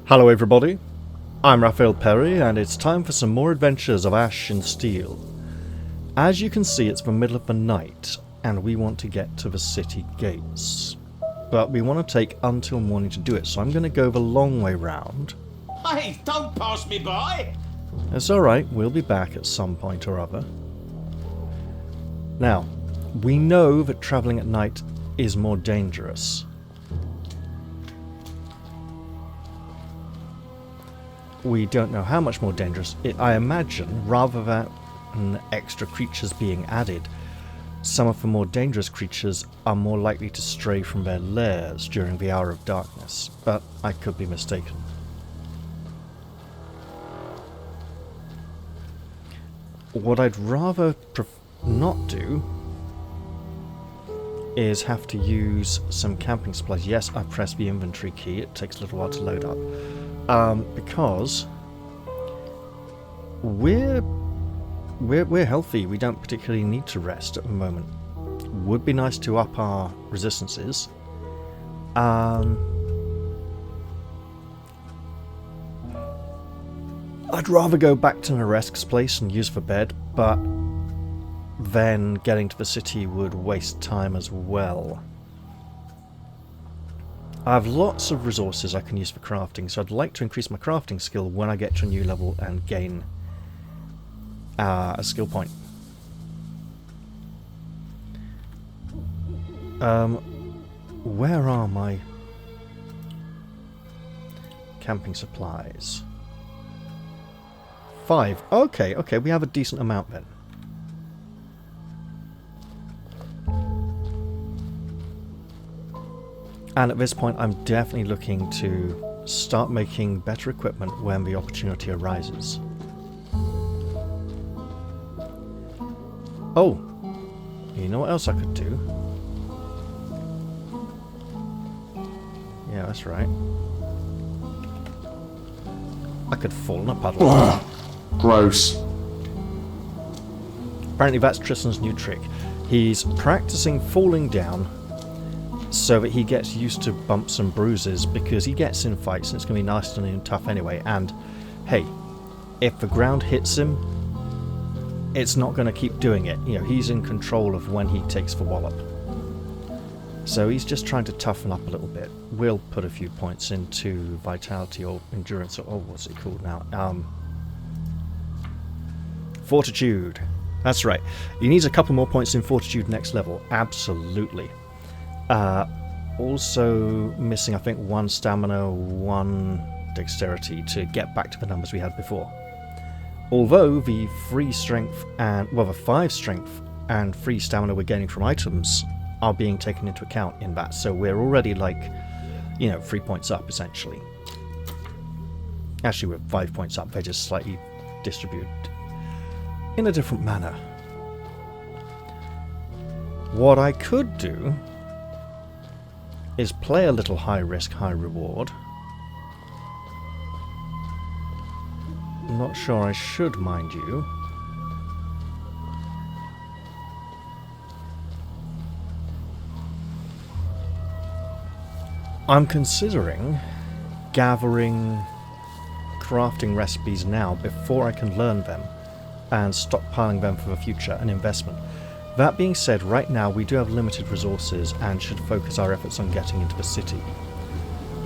Hello everybody, I'm Raphael Perry and it's time for some more adventures of Ash and Steel. As you can see, it's the middle of the night and we want to get to the city gates. But we want to take until morning to do it, so I'm going to go the long way round. Hey, don't pass me by! It's alright, we'll be back at some point or other. Now, we know that travelling at night is more dangerous. We don't know how much more dangerous. I imagine, rather than extra creatures being added, some of the more dangerous creatures are more likely to stray from their lairs during the hour of darkness, but I could be mistaken. What I'd rather not do is have to use some camping supplies. Yes, I pressed the inventory key. It takes a little while to load up. Because we're healthy. We don't particularly need to rest at the moment. Would be nice to up our resistances. I'd rather go back to Naresk's place and use for bed, but then getting to the city would waste time as well. I have lots of resources I can use for crafting, so I'd like to increase my crafting skill when I get to a new level and gain a skill point. Where are my camping supplies? 5. Okay, we have a decent amount then. And at this point, I'm definitely looking to start making better equipment when the opportunity arises. Oh, you know what else I could do? Yeah, that's right. I could fall in a puddle. Ugh, gross. Apparently that's Tristan's new trick. He's practicing falling down so that he gets used to bumps and bruises, because he gets in fights and it's going to be nice and tough anyway. And hey, if the ground hits him, it's not going to keep doing it. You know, he's in control of when he takes the wallop. So he's just trying to toughen up a little bit. We'll put a few points into vitality or endurance, or what's it called now? Fortitude. That's right. He needs a couple more points in fortitude next level. Absolutely. Also missing, I think, 1 stamina, 1 dexterity to get back to the numbers we had before. Although the 3 strength and, well, the 5 strength and 3 stamina we're getting from items are being taken into account in that, so we're already like, 3 points up essentially. Actually, we're 5 points up, they're just slightly distributed in a different manner. What I could do is play a little high risk, high reward. Not sure I should, mind you. I'm considering gathering crafting recipes now before I can learn them and stockpiling them for the future, an investment. That being said, right now we do have limited resources and should focus our efforts on getting into the city.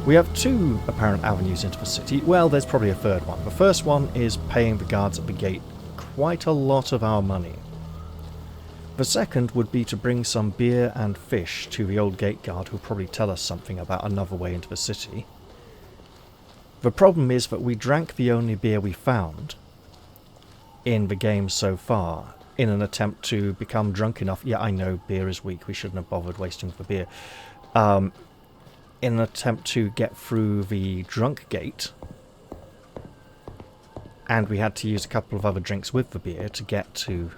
We have 2 apparent avenues into the city. Well, there's probably a third one. The first one is paying the guards at the gate quite a lot of our money. The second would be to bring some beer and fish to the old gate guard, who'll probably tell us something about another way into the city. The problem is that we drank the only beer we found in the game so far, in an attempt to become drunk enough. Yeah, I know, beer is weak, we shouldn't have bothered wasting the beer. In an attempt to get through the drunk gate, and we had to use a couple of other drinks with the beer to get to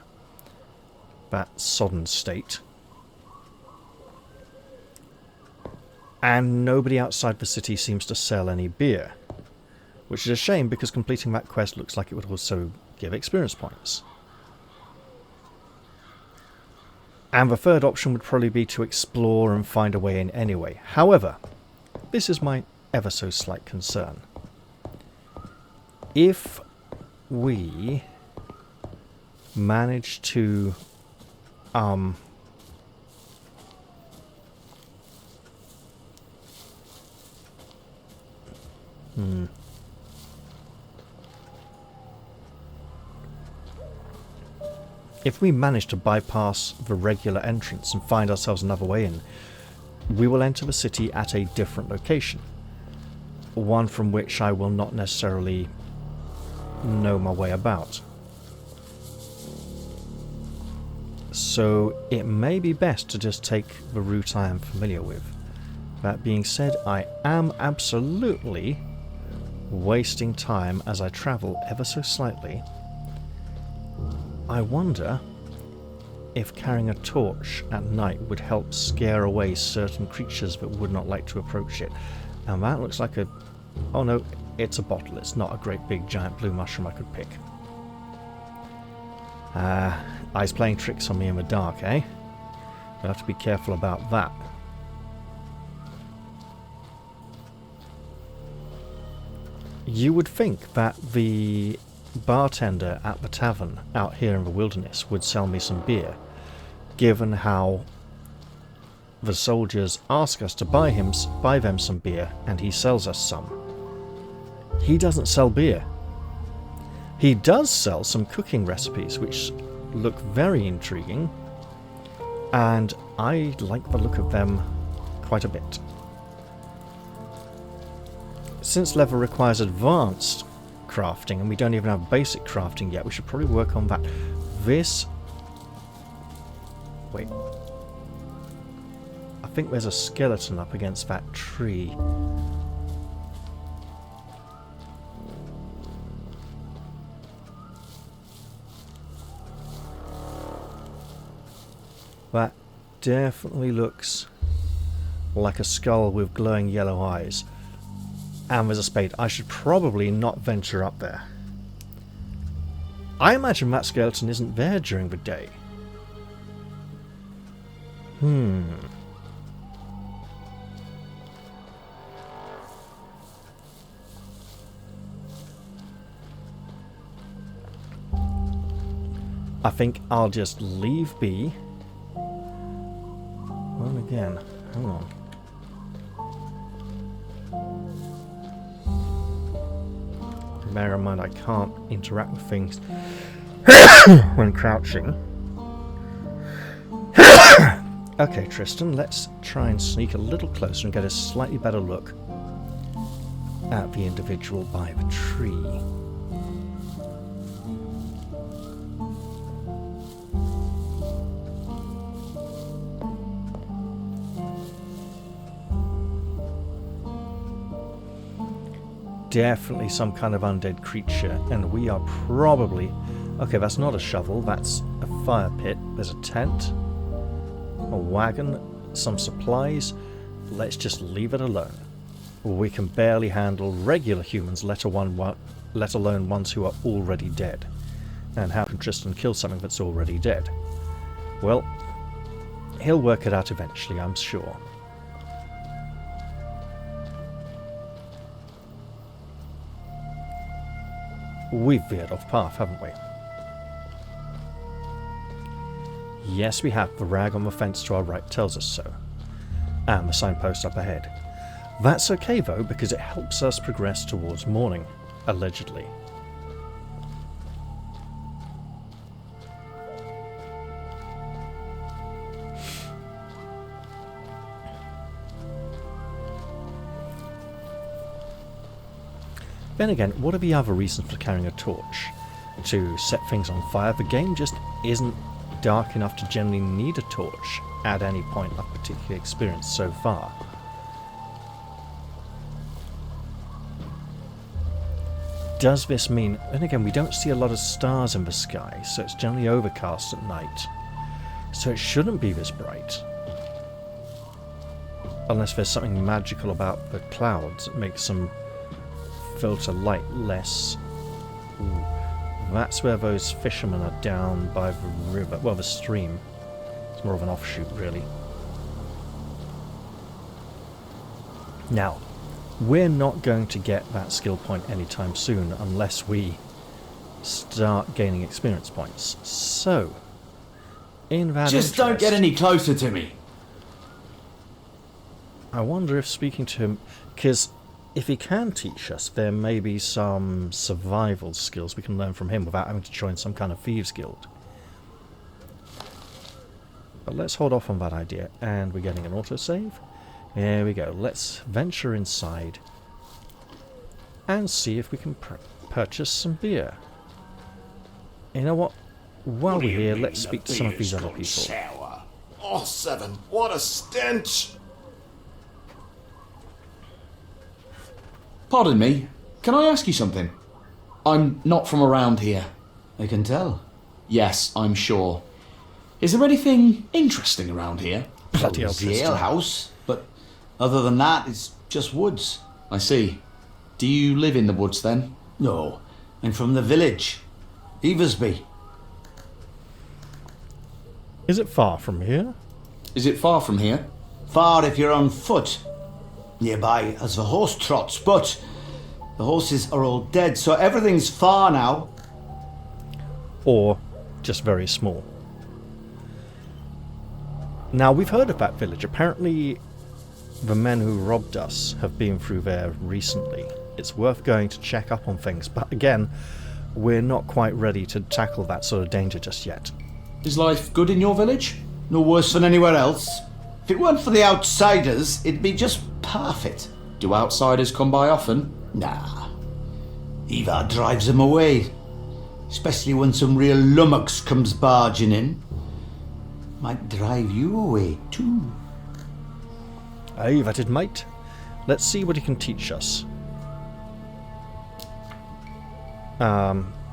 that sodden state. And nobody outside the city seems to sell any beer, which is a shame, because completing that quest looks like it would also give experience points. And the third option would probably be to explore and find a way in anyway. However, this is my ever so slight concern. if we manage to if we manage to bypass the regular entrance and find ourselves another way in, we will enter the city at a different location. One from which I will not necessarily know my way about. So it may be best to just take the route I am familiar with. That being said, I am absolutely wasting time as I travel ever so slightly. I wonder if carrying a torch at night would help scare away certain creatures that would not like to approach it. And that looks like a... oh no, it's a bottle. It's not a great big giant blue mushroom I could pick. Eyes playing tricks on me in the dark, eh? I'll have to be careful about that. You would think that the bartender at the tavern out here in the wilderness would sell me some beer, given how the soldiers ask us to buy them some beer, and he sells us some. He doesn't sell beer. He does sell some cooking recipes, which look very intriguing, and I like the look of them quite a bit. Since leather requires advanced crafting, and we don't even have basic crafting yet, we should probably work on that. This... wait. I think there's a skeleton up against that tree. That definitely looks like a skull with glowing yellow eyes. And there's a spade. I should probably not venture up there. I imagine that skeleton isn't there during the day. I think I'll just leave be. Well, again, hang on. Bear in mind I can't interact with things when crouching. Okay, Tristan, let's try and sneak a little closer and get a slightly better look at the individual by the tree. Definitely some kind of undead creature, and we are probably... okay, that's not a shovel, that's a fire pit. There's a tent, a wagon, some supplies. Let's just leave it alone. We can barely handle regular humans, let alone ones who are already dead. And how can Tristan kill something that's already dead? Well, he'll work it out eventually, I'm sure. We've veered off path, haven't we? Yes, we have. The rag on the fence to our right tells us so. And the signpost up ahead. That's okay, though, because it helps us progress towards morning, allegedly. Then again, what are the other reasons for carrying a torch? To set things on fire? The game just isn't dark enough to generally need a torch at any point I've particularly experienced so far. Does this mean... and again, we don't see a lot of stars in the sky, so it's generally overcast at night. So it shouldn't be this bright. Unless there's something magical about the clouds that makes them filter light less. Ooh, that's where those fishermen are down by the river. Well, the stream. It's more of an offshoot, really. Now, we're not going to get that skill point anytime soon unless we start gaining experience points. So, in that Just don't get any closer to me. I wonder if speaking to him, because if he can teach us, there may be some survival skills we can learn from him without having to join some kind of thieves guild. But let's hold off on that idea. And we're getting an autosave. There we go. Let's venture inside and see if we can purchase some beer. You know what? While we're here, let's speak to some of these other people. Sour? Oh, Seven, what a stench! Pardon me, can I ask you something? I'm not from around here. I can tell. Yes, I'm sure. Is there anything interesting around here? Bloody hell, There's the Tristan. ale house, but other than that, it's just woods. I see. Do you live in the woods then? No, I'm from the village. Eversby. Is it far from here? Is it far from here? Far if you're on foot. Nearby as the horse trots, but the horses are all dead, so everything's far now. Or just very small? Now, we've heard of that village. Apparently, the men who robbed us have been through there recently. It's worth going to check up on things, but again, we're not quite ready to tackle that sort of danger just yet. Is life good in your village? No worse than anywhere else. If it weren't for the outsiders, it'd be just perfect. Do outsiders come by often? Nah. Eva drives them away. Especially when some real lummox comes barging in. Might drive you away, too. Aye, that it might. Let's see what he can teach us.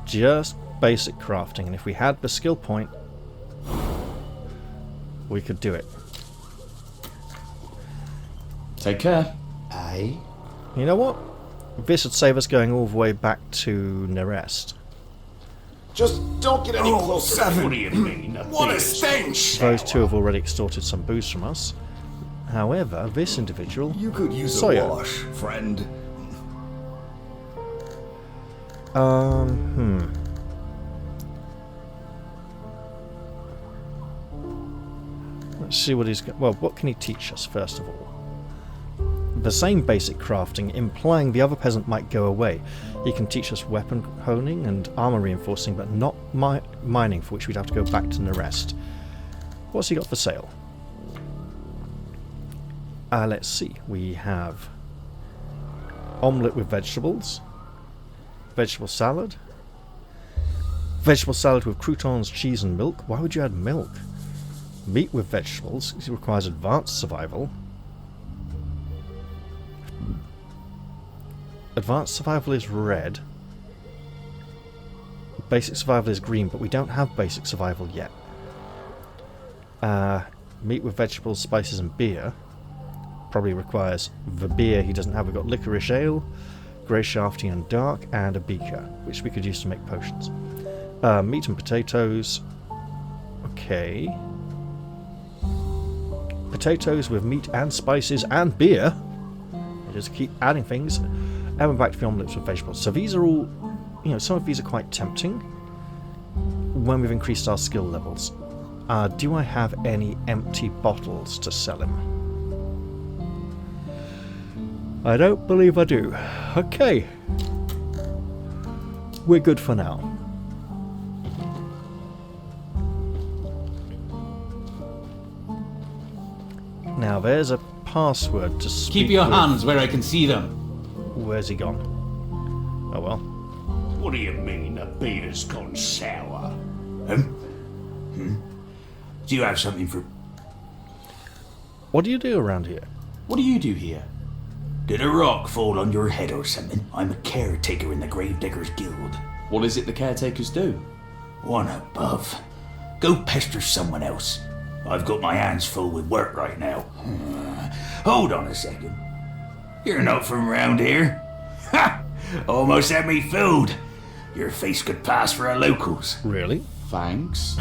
Just basic crafting, and if we had the skill point, we could do it. Take care. Aye. You know what? This would save us going all the way back to Nerest. Just don't get any closer. What do you mean? What a stench! Those two have already extorted some booze from us. However, this individual... You could use Sawyer. a wash, friend. Let's see what he's got. Well, what can he teach us, first of all? The same basic crafting, implying the other peasant might go away. He can teach us weapon honing and armor reinforcing, but not mining, for which we'd have to go back to Nerest. What's he got for sale? Let's see. We have omelette with vegetables, vegetable salad with croutons, cheese and milk. Why would you add milk? Meat with vegetables. It requires advanced survival. Advanced survival is red. Basic survival is green, but we don't have basic survival yet. Meat with vegetables, spices and beer. Probably requires the beer he doesn't have. We've got licorice ale, grey shafty and dark, and a beaker, which we could use to make potions. Meat and potatoes. Okay. Potatoes with meat and spices and beer. I just keep adding things. And we're back to the omelettes with vegetables. So these are all, you know, some of these are quite tempting when we've increased our skill levels. Do I have any empty bottles to sell him? I don't believe I do. Okay. We're good for now. Now there's a password to speak Keep your with. hands where I can see them. Where's he gone? Oh well. What do you mean the beer's gone sour? Do you have something for... What do you do around here? What do you do here? Did a rock fall on your head or something? I'm a caretaker in the Gravediggers Guild. What is it the caretakers do? One above. Go pester someone else. I've got my hands full with work right now. Hold on a second. You're not from round here. Ha! Almost had me fooled. Your face could pass for a locals. Really? Thanks.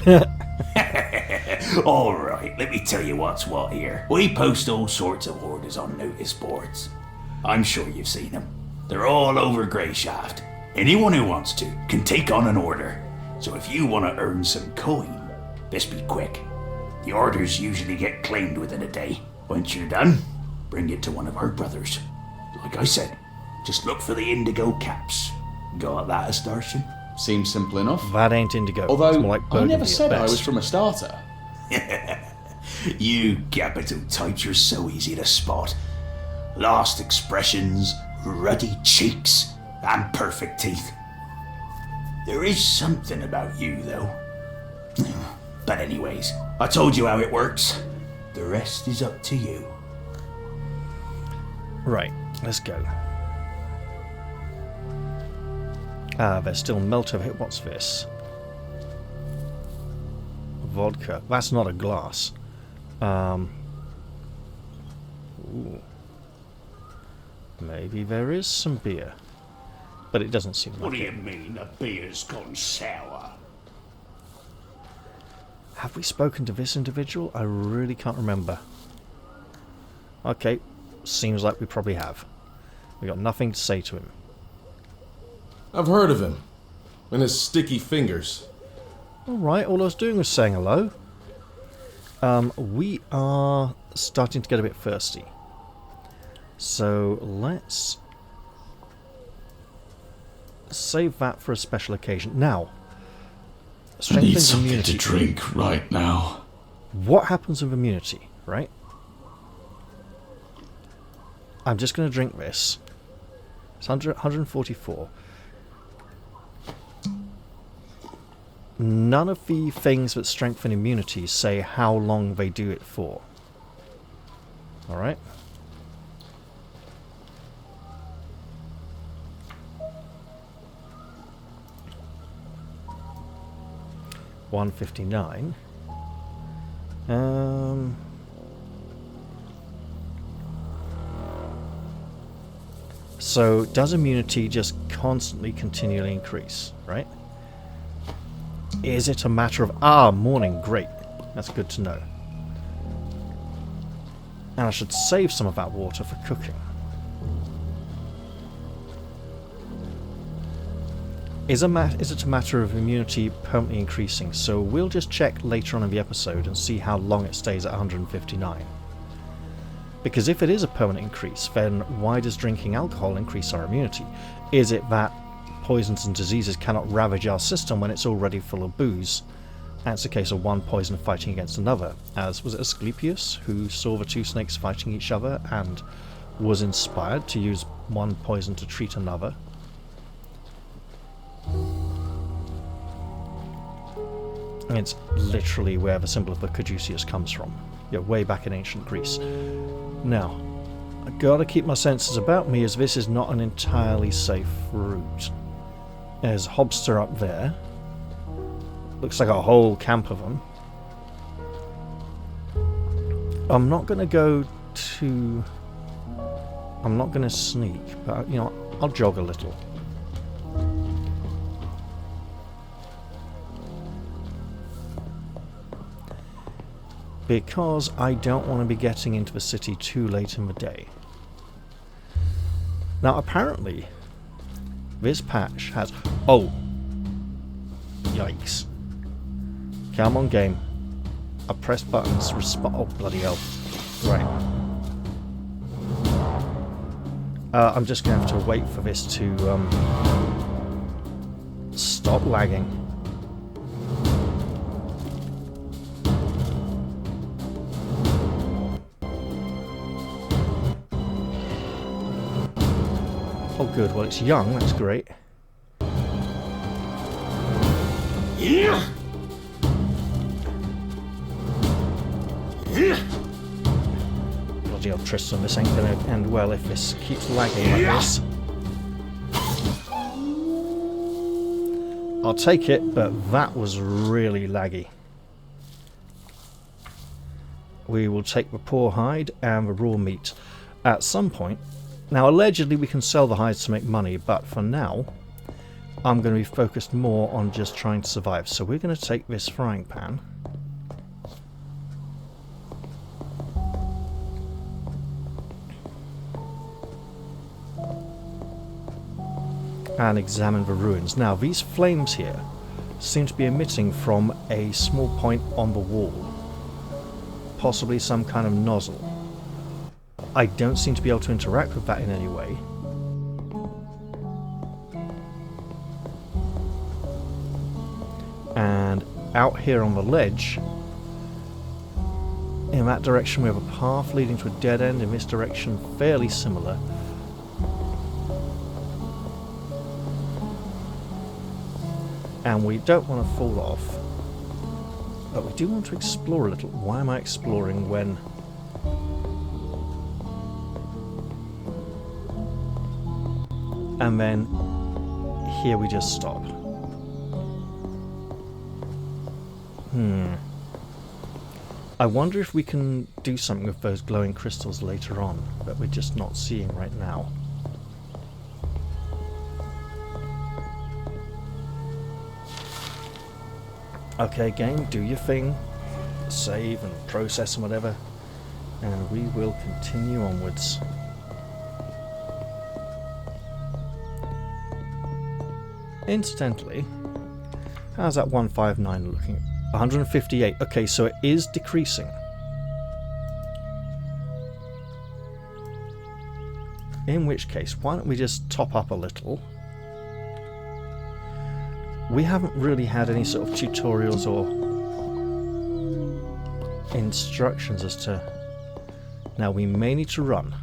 All right, let me tell you what's what here. We post all sorts of orders on notice boards. I'm sure you've seen them. They're all over Greyshaft. Anyone who wants to can take on an order. So if you want to earn some coin, best be quick. The orders usually get claimed within a day. Once you're done, bring it to one of our brothers. Like I said, just look for the indigo caps. Got that, Astartian? Seems simple enough. That ain't indigo. Although, it's more like I burgundy never at said I best. was from a starter. You capital types are so easy to spot. Lost expressions, ruddy cheeks, and perfect teeth. There is something about you, though. But anyways, I told you how it works. The rest is up to you. Right, let's go. Ah, there's still melt over here. What's this? Vodka. That's not a glass. Ooh. Maybe there is some beer. But it doesn't seem What like do it. you mean the beer's gone sour? Have we spoken to this individual? I really can't remember. Okay, seems like we probably have. We got nothing to say to him. I've heard of him. And his sticky fingers. Alright, all I was doing was saying hello. We are starting to get a bit thirsty. So let's save that for a special occasion. Now, I need strengthens something immunity. to drink right now. What happens with immunity, right? I'm just going to drink this. It's 144. None of the things that strengthen immunity say how long they do it for. Alright? $159. So does immunity just constantly continually increase, right? Is it a matter of morning, great. That's good to know. And I should save some of that water for cooking. Is it a matter of immunity permanently increasing? So we'll just check later on in the episode and see how long it stays at 159. Because if it is a permanent increase, then why does drinking alcohol increase our immunity? Is it that poisons and diseases cannot ravage our system when it's already full of booze? And it's a case of one poison fighting against another. As was it Asclepius who saw the two snakes fighting each other and was inspired to use one poison to treat another? It's literally where the symbol of the caduceus comes from. Yeah, way back in ancient Greece. Now, I gotta keep my senses about me as this is not an entirely safe route. There's a Hobster up there. Looks like a whole camp of them. I'm not gonna go to... I'm not gonna sneak, but, you know, I'll jog a little. Because I don't want to be getting into the city too late in the day. Now apparently, this patch has... Oh! Yikes. Come on, game. I pressed buttons, oh bloody hell. Right. I'm just going to have to wait for this to stop lagging. Oh good, well it's young, that's great. Yeah. Bloody hell, Tristan, this ain't gonna end well if this keeps lagging like this. I'll take it, but that was really laggy. We will take the poor hide and the raw meat at some point. Now, allegedly we can sell the hides to make money, but for now, I'm going to be focused more on just trying to survive. So we're going to take this frying pan. and examine the ruins. Now, these flames here seem to be emitting from a small point on the wall. Possibly some kind of nozzle. I don't seem to be able to interact with that in any way. And out here on the ledge, in that direction we have a path leading to a dead end. In this direction, fairly similar. And we don't want to fall off, but we do want to explore a little. Why am I exploring when... And then here we just stop. I wonder if we can do something with those glowing crystals later on that we're just not seeing right now. Okay, game, do your thing. Save and process and whatever. And we will continue onwards. Incidentally, how's that 159 looking? 158. Okay, so it is decreasing. In which case, why don't we just top up a little? We haven't really had any sort of tutorials or instructions as to... Now, we may need to run.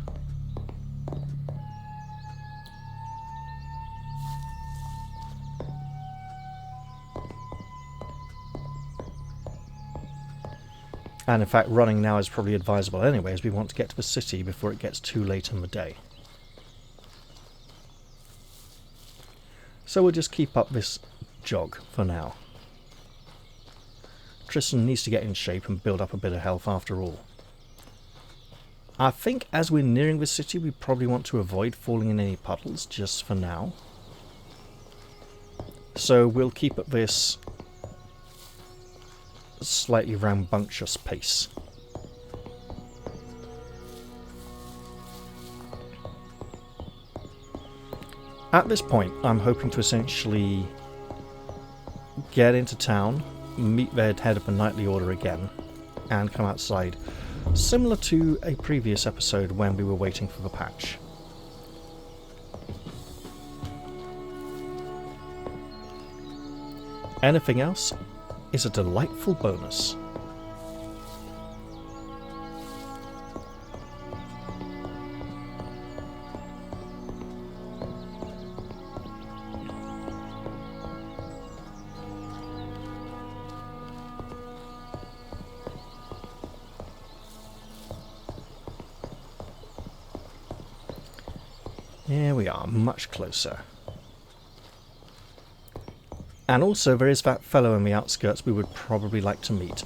And in fact, running now is probably advisable anyway, as we want to get to the city before it gets too late in the day. So we'll just keep up this jog for now. Tristan needs to get in shape and build up a bit of health after all. I think as we're nearing the city, we probably want to avoid falling in any puddles just for now. So we'll keep at this slightly rambunctious pace. At this point, I'm hoping to essentially get into town, meet the head of the nightly order again, and come outside, similar to a previous episode when we were waiting for the patch. Anything else is a delightful bonus. Here we are, much closer. And also there is that fellow in the outskirts we would probably like to meet.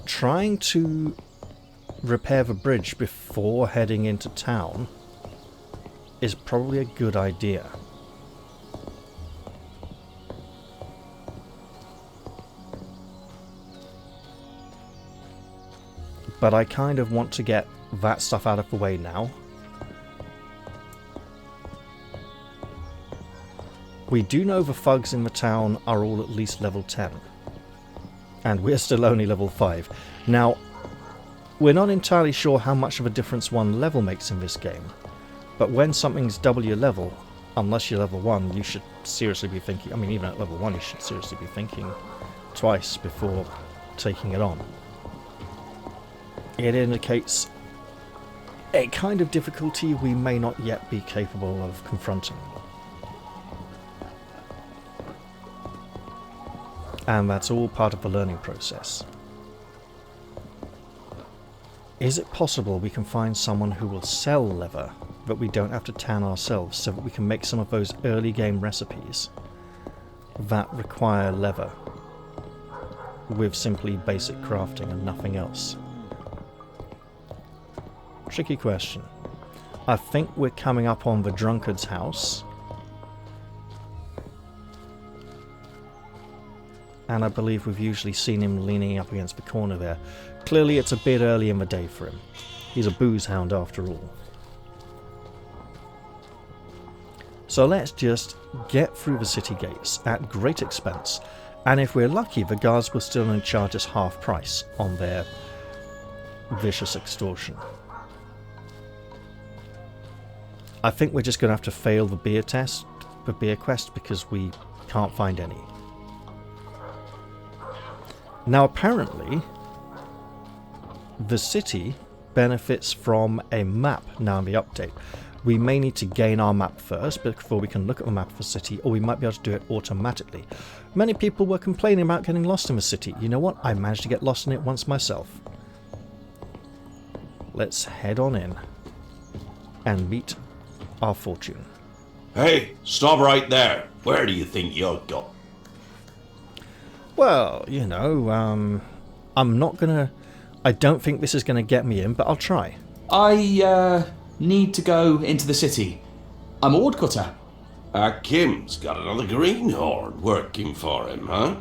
Trying to repair the bridge before heading into town is probably a good idea. But I kind of want to get that stuff out of the way now. We do know the thugs in the town are all at least level 10. And we're still only level 5. Now, we're not entirely sure how much of a difference one level makes in this game. But when something's double your level, unless you're level 1, you should seriously be thinking... I mean, even at level 1, you should seriously be thinking twice before taking it on. It indicates a kind of difficulty we may not yet be capable of confronting. And that's all part of the learning process. Is it possible we can find someone who will sell leather that we don't have to tan ourselves, so that we can make some of those early game recipes that require leather with simply basic crafting and nothing else? Tricky question. I think we're coming up on the drunkard's house. And I believe we've usually seen him leaning up against the corner there. Clearly it's a bit early in the day for him. He's a booze hound after all. So let's just get through the city gates at great expense, and if we're lucky, the guards will still only charge us half price on their vicious extortion. I think we're just going to have to fail the beer test, the beer quest, because we can't find any. Now apparently, the city benefits from a map now in the update. We may need to gain our map first before we can look at the map of the city, or we might be able to do it automatically. Many people were complaining about getting lost in the city. You know what? I managed to get lost in it once myself. Let's head on in and meet our fortune. Hey, stop right there. Where do you think you're going? Well, you know, I'm not gonna... I don't think this is gonna get me in, but I'll try. I need to go into the city. I'm a woodcutter. Kim's got another greenhorn working for him, huh?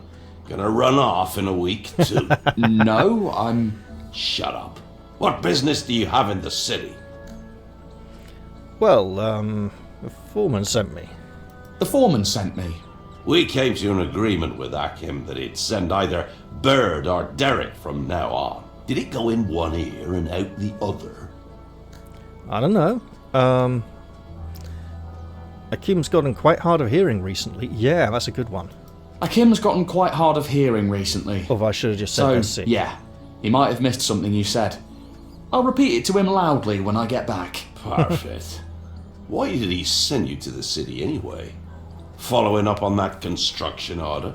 Gonna run off in a week, too. No, I'm... Shut up. What business do you have in the city? Well, the foreman sent me. The foreman sent me. We came to an agreement with Akim that he'd send either Bird or Derek from now on. Did it go in one ear and out the other? I don't know. Akim's gotten quite hard of hearing recently. Yeah, that's a good one. Akim's gotten quite hard of hearing recently. Or I should have just said So, SC. yeah, he might have missed something you said. I'll repeat it to him loudly when I get back. Perfect. Why did he send you to the city anyway? Following up on that construction order?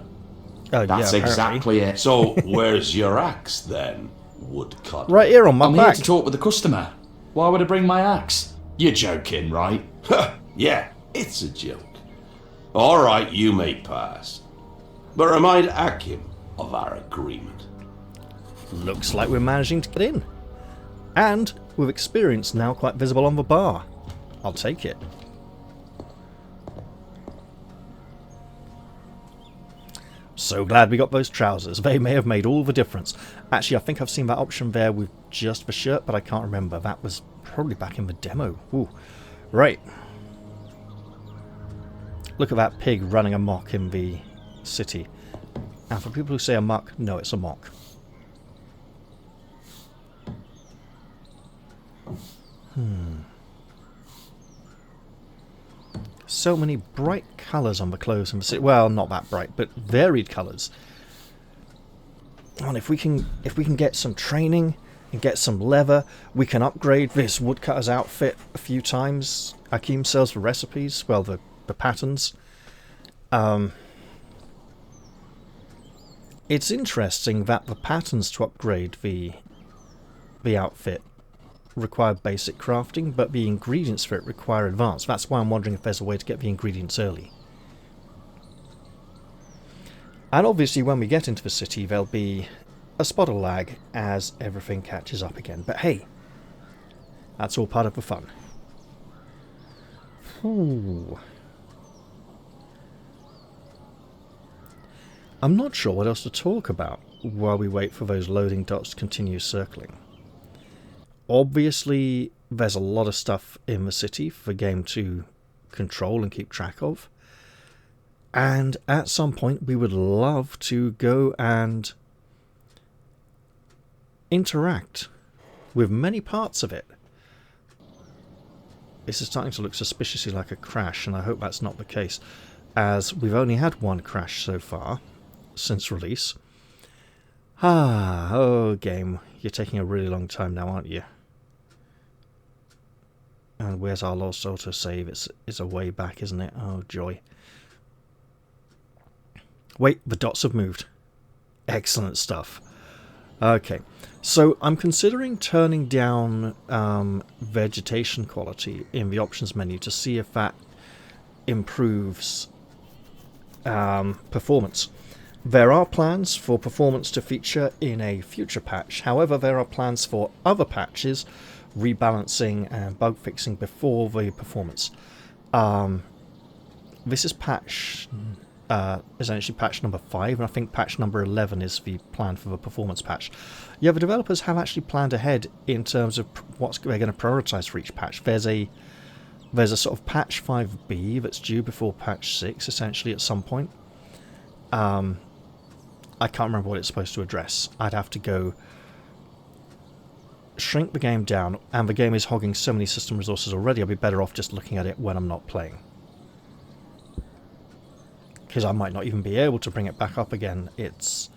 Oh, That's yeah, exactly it. So, where's your axe then, woodcutter? Right here on my I'm back. here to talk with the customer. Why would I bring my axe? You're joking, right? Yeah, it's a joke. Alright, you may pass. But remind Akim of our agreement. Looks like we're managing to get in. And with experience now quite visible on the bar. I'll take it. So glad we got those trousers. They may have made all the difference. Actually, I think I've seen that option there with just the shirt, but I can't remember. That was probably back in the demo. Ooh. Right. Look at that pig running amok in the city. And for people who say amok, no, it's a mock. So many bright colours on the clothes in the city. Well, not that bright, but varied colours. And if we can get some training and get some leather, we can upgrade this woodcutter's outfit a few times. Akim sells the recipes, well, the patterns. It's interesting that the patterns to upgrade the outfit require basic crafting, but the ingredients for it require advanced. That's why I'm wondering if there's a way to get the ingredients early. And obviously when we get into the city there'll be a spot of lag as everything catches up again. But hey, that's all part of the fun. Ooh. I'm not sure what else to talk about while we wait for those loading dots to continue circling. Obviously, there's a lot of stuff in the city for the game to control and keep track of. And at some point, we would love to go and interact with many parts of it. This is starting to look suspiciously like a crash, and I hope that's not the case, as we've only had one crash so far since release. Oh, game. You're taking a really long time now, aren't you? And where's our lost autosave? It's a way back, isn't it? Oh, joy. Wait, the dots have moved. Excellent stuff. Okay, so I'm considering turning down vegetation quality in the options menu to see if that improves performance. There are plans for performance to feature in a future patch. However, there are plans for other patches, rebalancing and bug fixing before the performance. This is actually patch number 5, and I think patch number 11 is the plan for the performance patch. Yeah, the developers have actually planned ahead in terms of what they're going to prioritize for each patch. There's a There's a sort of patch 5B that's due before patch 6, essentially, at some point. I can't remember what it's supposed to address. I'd have to go shrink the game down, and the game is hogging so many system resources already, I'll be better off just looking at it when I'm not playing. Because I might not even be able to bring it back up again. It's,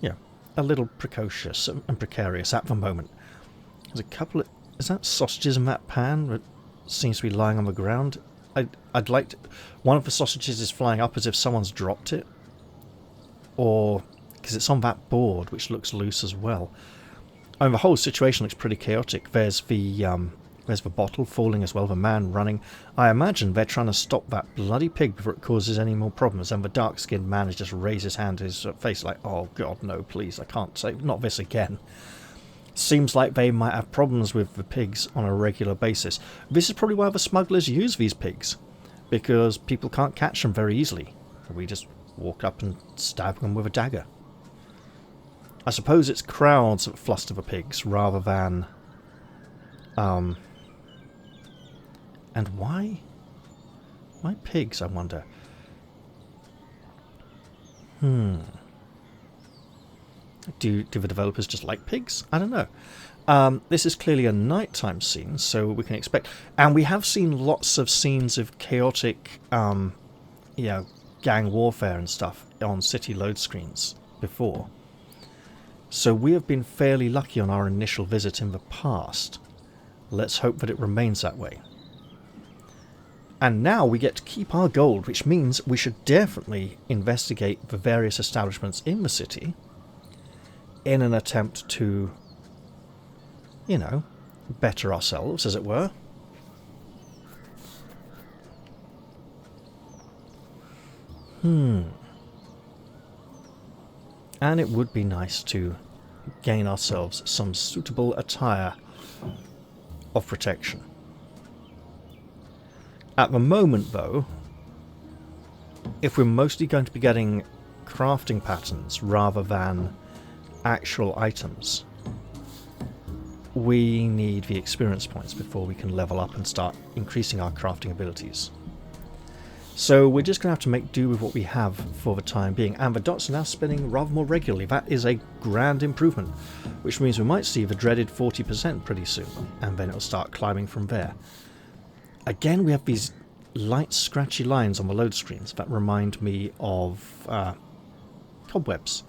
you know, a little precocious and precarious at the moment. There's a couple of... Is that sausages in that pan that seems to be lying on the ground? I'd like to... One of the sausages is flying up as if someone's dropped it. Or... because it's on that board, which looks loose as well. I mean, the whole situation looks pretty chaotic. There's the bottle falling as well, the man running. I imagine they're trying to stop that bloody pig before it causes any more problems, and the dark-skinned man has just raised his hand to his face like, oh god, no, please, I can't say, not this again. Seems like they might have problems with the pigs on a regular basis. This is probably why the smugglers use these pigs, because people can't catch them very easily. We just walk up and stab them with a dagger. I suppose it's crowds that fluster the pigs rather than... And why? Why pigs, I wonder? Do the developers just like pigs? I don't know. This is clearly a nighttime scene, so we can expect... And we have seen lots of scenes of chaotic, gang warfare and stuff on city load screens before. So we have been fairly lucky on our initial visit in the past. Let's hope that it remains that way. And now we get to keep our gold, which means we should definitely investigate the various establishments in the city in an attempt to, you know, better ourselves, as it were. And it would be nice to gain ourselves some suitable attire of protection. At the moment, though, if we're mostly going to be getting crafting patterns rather than actual items, we need the experience points before we can level up and start increasing our crafting abilities. So we're just going to have to make do with what we have for the time being. And the dots are now spinning rather more regularly. That is a grand improvement, which means we might see the dreaded 40% pretty soon, and then it'll start climbing from there. Again, we have these light scratchy lines on the load screens that remind me of cobwebs.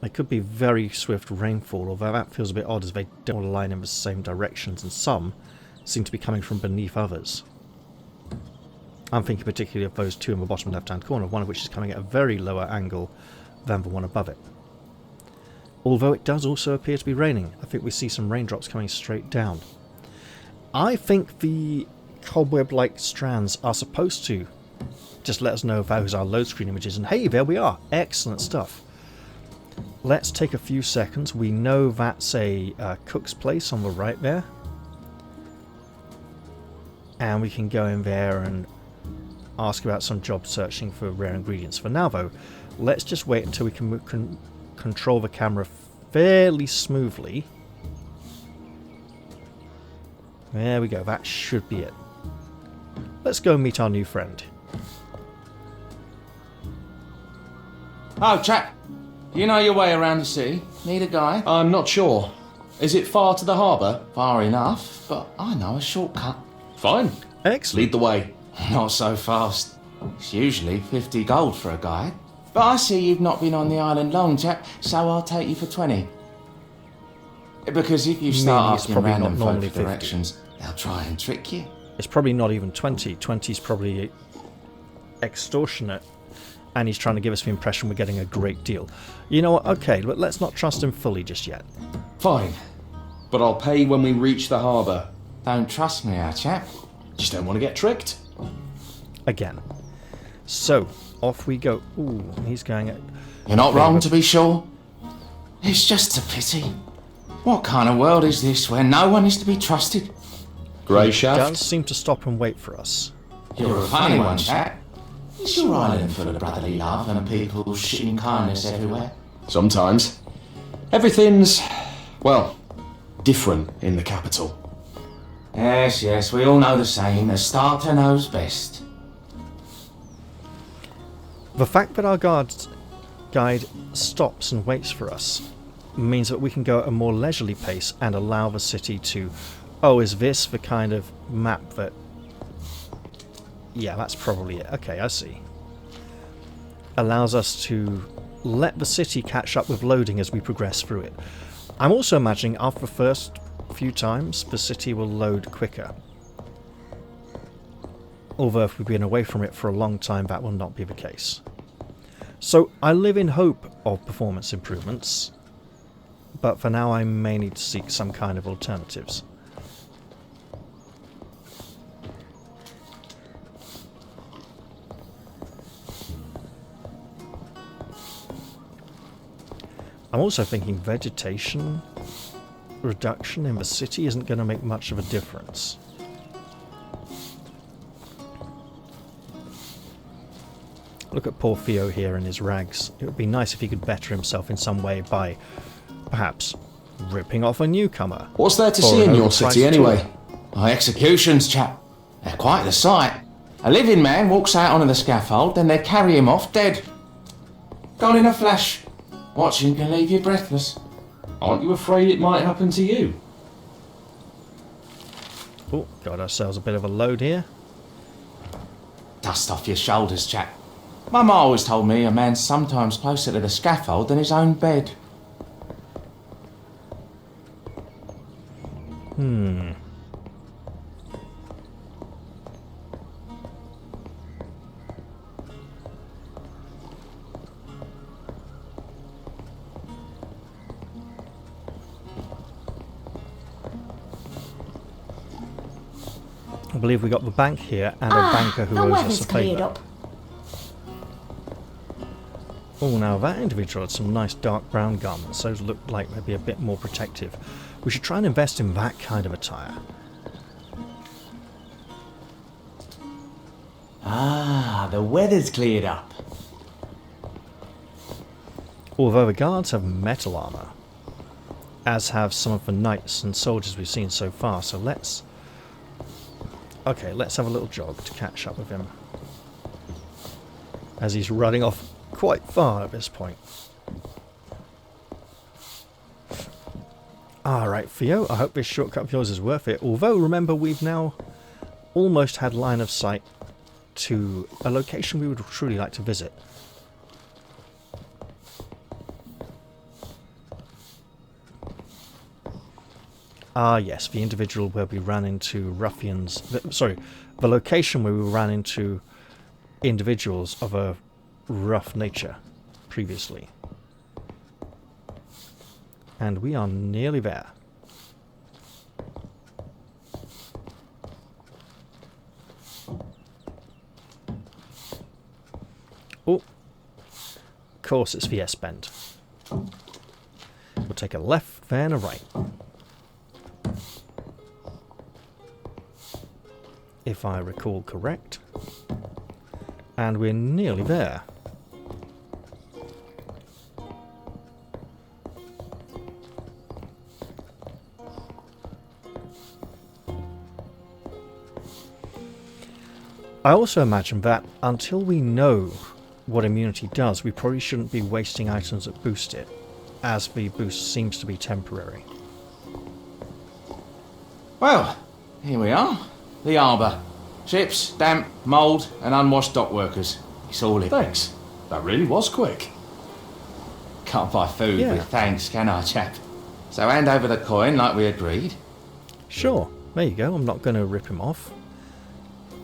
They could be very swift rainfall, although that feels a bit odd as they don't all align in the same directions, and some seem to be coming from beneath others. I'm thinking particularly of those two in the bottom left-hand corner, one of which is coming at a very lower angle than the one above it. Although it does also appear to be raining. I think we see some raindrops coming straight down. I think the cobweb-like strands are supposed to just let us know if those are load screen images, and hey, there we are. Excellent stuff. Let's take a few seconds. We know that's a cook's place on the right there. And we can go in there and ask about some job searching for rare ingredients. For now, though, let's just wait until we can control the camera fairly smoothly. There we go. That should be it. Let's go meet our new friend. Oh, chap. You know your way around the city? Need a guide? I'm not sure. Is it far to the harbour? Far enough, but I know a shortcut. Fine. Excellent. Lead the way. Not so fast. It's usually 50 gold for a guide. But I see you've not been on the island long, chap, so I'll take you for 20. Because if you start it's asking probably random not folk normally for 50. directions, they'll try and trick you. It's probably not even 20. 20's probably extortionate, and he's trying to give us the impression we're getting a great deal. You know what? Okay, but let's not trust him fully just yet. Fine. But I'll pay when we reach the harbour. Don't trust me, chap. Just don't want to get tricked. Again. So, off we go. Ooh, he's going at... You're not wrong, to be sure. It's just a pity. What kind of world is this where no one is to be trusted? Grey He shaft. does seem to stop and wait for us. You're a funny one, chap. Is your island full of brotherly love and people shooting kindness everywhere? Yes, we all know the saying, the starter knows best. The fact that our guide stops and waits for us means that we can go at a more leisurely pace and allow the city to... Oh, is this the kind of map that... Yeah, that's probably it. Okay, I see. Allows us to let the city catch up with loading as we progress through it. I'm also imagining after the first few times, the city will load quicker. Although if we've been away from it for a long time, that will not be the case. So I live in hope of performance improvements, but for now I may need to seek some kind of alternatives. I'm also thinking vegetation reduction in the city isn't going to make much of a difference. Look at poor Theo here in his rags. It would be nice if he could better himself in some way by, perhaps, ripping off a newcomer. What's there to Or see an in your overpriced city anyway? tour. Oh, executions, chap. They're quite the sight. A living man walks out onto the scaffold, then they carry him off dead. Gone in a flash. Watching can leave you breathless. Aren't you afraid it might happen to you? Oh, got ourselves a bit of a load here. Dust off your shoulders, chap. Mum always told me a man's sometimes closer to the scaffold than his own bed. I believe we got the bank here and a banker who the owes weather's us a cleared favour. up. Oh, now that individual had some nice dark brown garments. Those look like they'd be a bit more protective. We should try and invest in that kind of attire. Ah, the weather's cleared up. Although the guards have metal armour, as have some of the knights and soldiers we've seen so far, so let's... Okay, let's have a little jog to catch up with him. As he's running off quite far at this point. Alright, Theo, I hope this shortcut of yours is worth it. Although, remember, we've now almost had line of sight to a location we would truly like to visit. Ah, yes, the individual where we ran into ruffians... the location where we ran into individuals of a rough nature previously. And we are nearly there. Oh, of course it's the S-bend. We'll take a left, then a right. If I recall correct. And we're nearly there. I also imagine that until we know what immunity does, we probably shouldn't be wasting items that boost it, as the boost seems to be temporary. Well, here we are. The harbour. Ships, damp, mould and unwashed dock workers. It's all in. Thanks. That really was quick. Can't buy food Yeah. with thanks, can I, chap? So hand over the coin like we agreed. Sure, there you go, I'm not going to rip him off.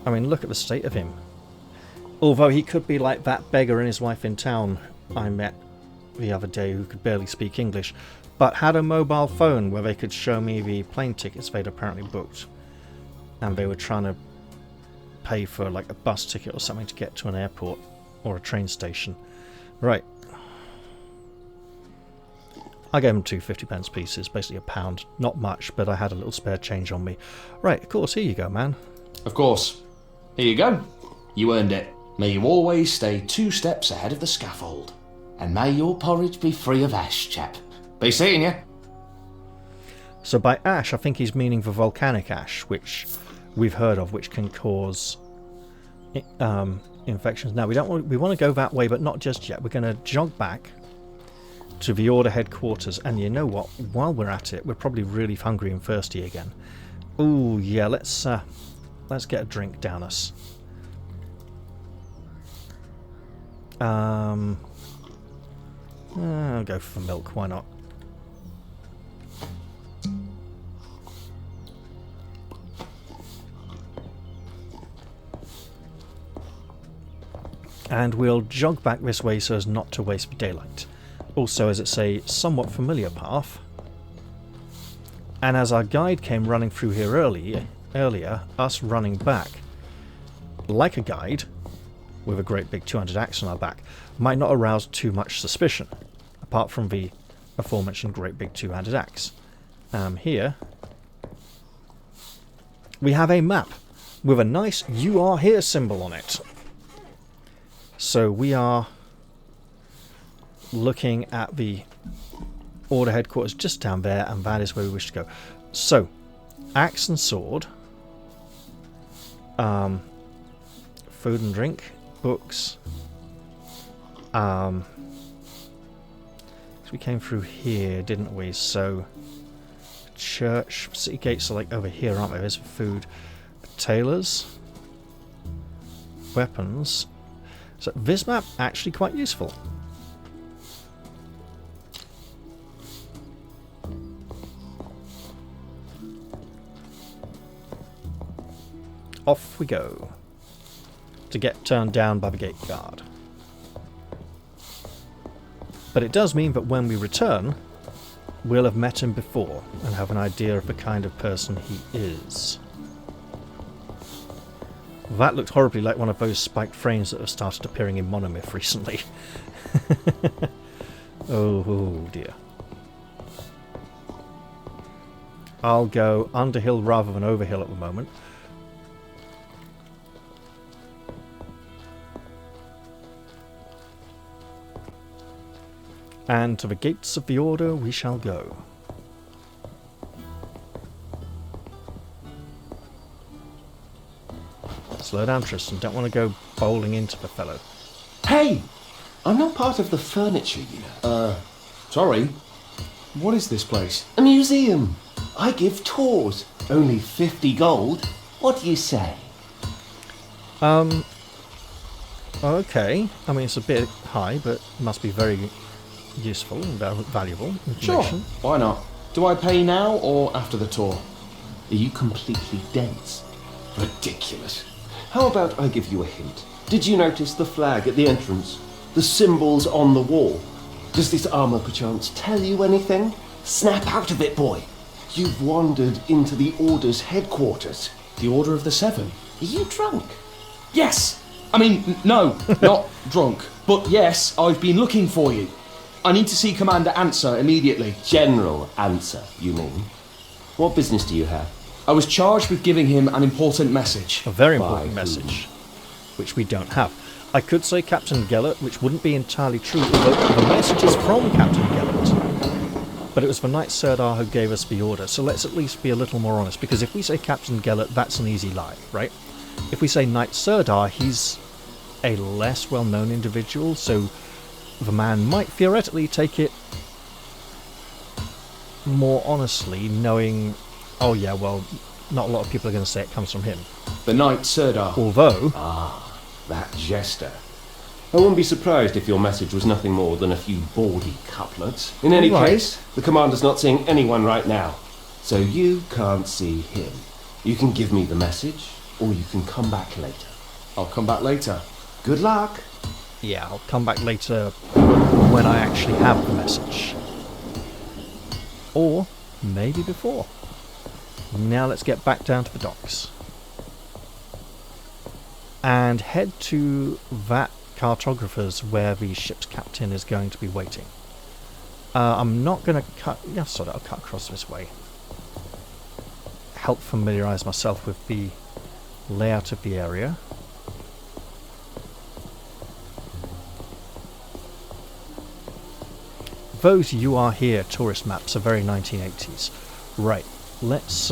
I mean, look at the state of him. Although he could be like that beggar and his wife in town I met the other day who could barely speak English, but had a mobile phone where they could show me the plane tickets they'd apparently booked. And they were trying to pay for like a bus ticket or something to get to an airport or a train station. Right. I gave him 2 50-pence pieces, basically £1. Not much, but I had a little spare change on me. Right, of course, here you go, man. Of course. Here you go. You earned it. May you always stay 2 steps ahead of the scaffold. And may your porridge be free of ash, chap. Be seeing you. So by ash, I think he's meaning the volcanic ash, which we've heard of, which can cause infections. Now we want to go that way, but not just yet. We're going to jog back to the Order headquarters, and you know what? While we're at it, we're probably really hungry and thirsty again. Ooh, yeah. Let's get a drink down us. I'll go for milk. Why not? And we'll jog back this way so as not to waste the daylight. Also, as it's a somewhat familiar path, and as our guide came running through here earlier, us running back like a guide with a great big two-handed axe on our back might not arouse too much suspicion, apart from the aforementioned great big two-handed axe. Here we have a map with a nice "You Are Here" symbol on it. So we are looking at the Order headquarters just down there, and that is where we wish to go. So, axe and sword, food and drink, books. So we came through here, didn't we? So, church, city gates are like over here, aren't they? There's food, tailors, weapons. So this map actually quite useful. Off we go to get turned down by the gate guard. But it does mean that when we return, we'll have met him before and have an idea of the kind of person he is. That looked horribly like one of those spiked frames that have started appearing in Monomyth recently. Oh dear. I'll go underhill rather than overhill at the moment. And to the gates of the Order we shall go. Slow down, Tristan. Don't want to go bowling into the fellow. Hey! I'm not part of the furniture, you know. Sorry. What is this place? A museum. I give tours. Only 50 gold. What do you say? Okay. I mean, it's a bit high, but must be very useful and valuable Sure. information. Why not? Do I pay now or after the tour? Are you completely dense? Ridiculous. How about I give you a hint? Did you notice the flag at the entrance? The symbols on the wall? Does this armor perchance tell you anything? Snap out of it, boy. You've wandered into the Order's headquarters. The Order of the Seven? Are you drunk? Yes! I mean, no, not drunk. But yes, I've been looking for you. I need to see Commander Answer immediately. General Answer, you mean? What business do you have? I was charged with giving him an important message. A very By important whom? message, which we don't have. I could say Captain Gellert, which wouldn't be entirely true, although the message is from Captain Gellert. But it was the Knight Sirdar who gave us the order, so let's at least be a little more honest, because if we say Captain Gellert, that's an easy lie, right? If we say Knight Sirdar, he's a less well-known individual, so the man might theoretically take it more honestly, knowing, oh yeah, well, not a lot of people are going to say it comes from him. The Knight Sirdar. Although, That jester. I wouldn't be surprised if your message was nothing more than a few bawdy couplets. In any Right. case, the commander's not seeing anyone right now, so you can't see him. You can give me the message, or you can come back later. I'll come back later. Good luck. yeah, I'll come back later when I actually have the message. Or maybe before. Now let's get back down to the docks. And head to that cartographer's where the ship's captain is going to be waiting. I'm not going to cut... Yeah, sorry, I'll cut across this way. Help familiarise myself with the layout of the area. Those You Are Here tourist maps are very 1980s. Right, let's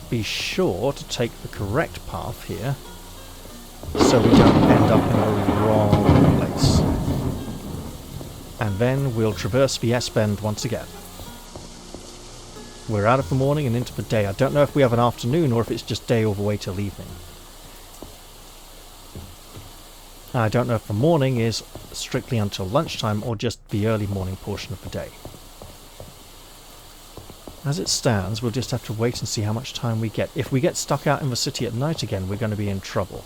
be sure to take the correct path here, so we don't end up in the wrong place. And then we'll traverse the S-bend once again. We're out of the morning and into the day. I don't know if we have an afternoon or if it's just day all the way till evening. I don't know if the morning is strictly until lunchtime or just the early morning portion of the day. As it stands, we'll just have to wait and see how much time we get. If we get stuck out in the city at night again, we're going to be in trouble.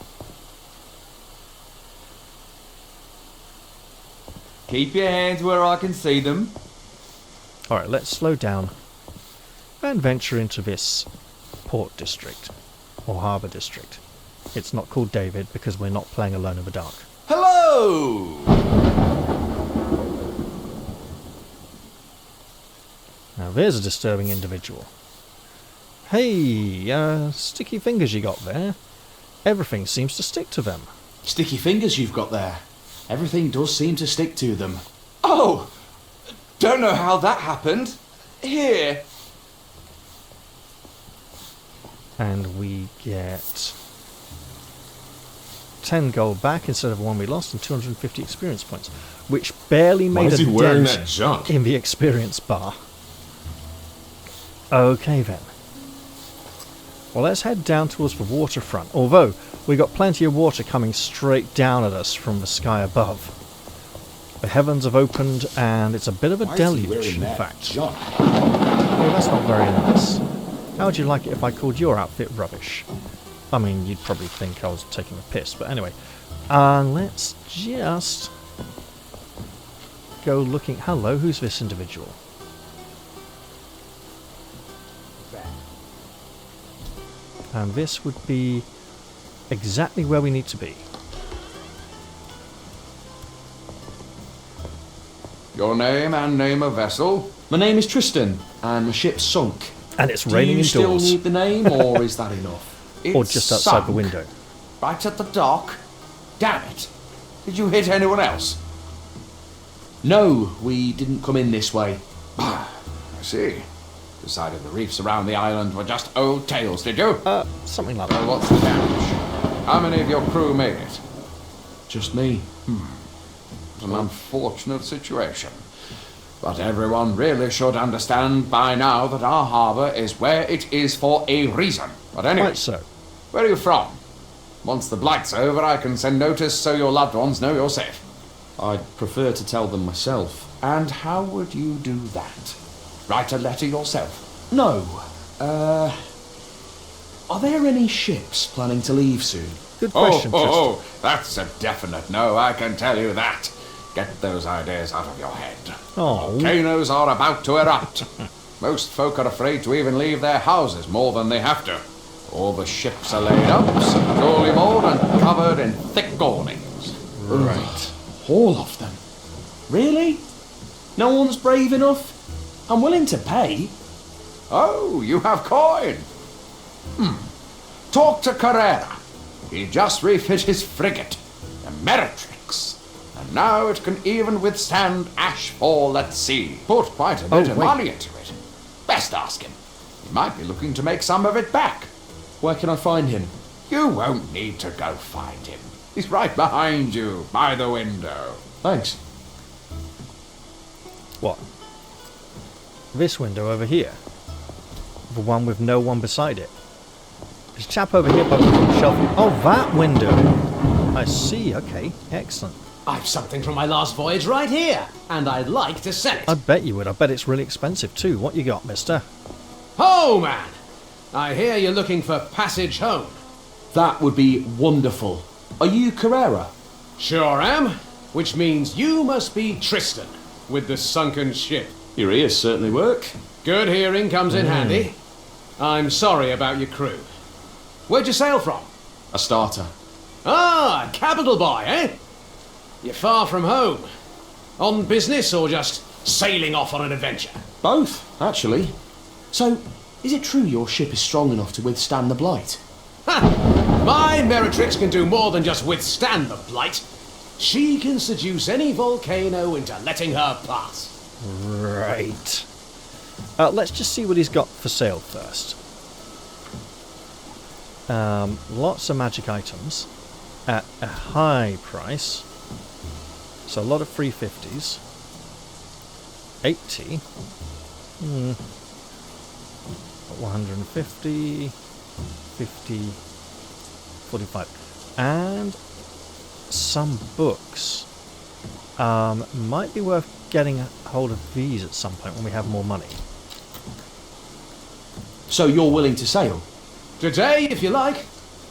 Keep your hands where I can see them. Alright, let's slow down and venture into this port district, or harbour district. It's not called David because we're not playing Alone in the Dark. Hello! Now there's a disturbing individual. Hey, sticky fingers you got there. Everything seems to stick to them. Sticky fingers you've got there. Everything does seem to stick to them. Oh! Don't know how that happened. Here. And we get 10 gold back instead of one we lost and 250 experience points, which barely Why made is a he wearing dent that junk? in the experience bar. Okay then. Well, let's head down towards the waterfront, although we got plenty of water coming straight down at us from the sky above. The heavens have opened and it's a bit of a deluge, in fact. Oh, that's not very nice. How would you like it if I called your outfit rubbish? I mean, you'd probably think I was taking a piss, but anyway. Let's just go looking... Hello, who's this individual? And this would be exactly where we need to be. Your name and name of vessel? My name is Tristan, and my ship's sunk. And it's raining Do you still indoors. need the name, or is that enough? Or It's just outside the sunk. window. Right at the dock? Damn it. Did you hit anyone else? No, we didn't come in this way. I see. Decided the reefs around the island were just old tales, did you? Something like Well, that. what's the damage? How many of your crew made it? Just me. It's an unfortunate situation. But everyone really should understand by now that our harbour is where it is for a reason. But anyway, Quite so. where are you from? Once the blight's over, I can send notice so your loved ones know you're safe. I'd prefer to tell them myself. And how would you do that? Write a letter yourself? No. Are there any ships planning to leave soon? Good question, Tristan. That's a definite no, I can tell you that. Get those ideas out of your head. Oh. Volcanoes are about to erupt. Most folk are afraid to even leave their houses more than they have to. All the ships are laid up, securely moored and covered in thick awnings. Right. All of them? Really? No one's brave enough? I'm willing to pay. Oh, you have coin. Talk to Carrera. He just refit his frigate, the Meretrix. And now it can even withstand ashfall at sea. Put quite a bit of wait. money into it. Best ask him. He might be looking to make some of it back. Where can I find him? You won't need to go find him. He's right behind you, by the window. Thanks. What? This window over here. The one with no one beside it. There's a chap over here by the shelf. Oh, that window. I see, okay. Excellent. I've something from my last voyage right here, and I'd like to sell it. I bet you would. I bet it's really expensive too. What you got, mister? Ho, man! I hear you're looking for passage home. That would be wonderful. Are you Carrera? Sure am, which means you must be Tristan, with the sunken ship. Your ears certainly work. Good hearing comes in handy. I'm sorry about your crew. Where'd you sail from? A starter. Ah, capital boy, eh? You're far from home. On business or just sailing off on an adventure? Both, actually. So, is it true your ship is strong enough to withstand the blight? Ha! My Meretrix can do more than just withstand the blight. she can seduce any volcano into letting her pass. Right. Let's just see what he's got for sale first. Lots of magic items at a high price. So a lot of free 50s. 80. 150. 50. 45. And some books. Might be worth getting a hold of these at some point when we have more money. So you're willing to sail? Today, if you like.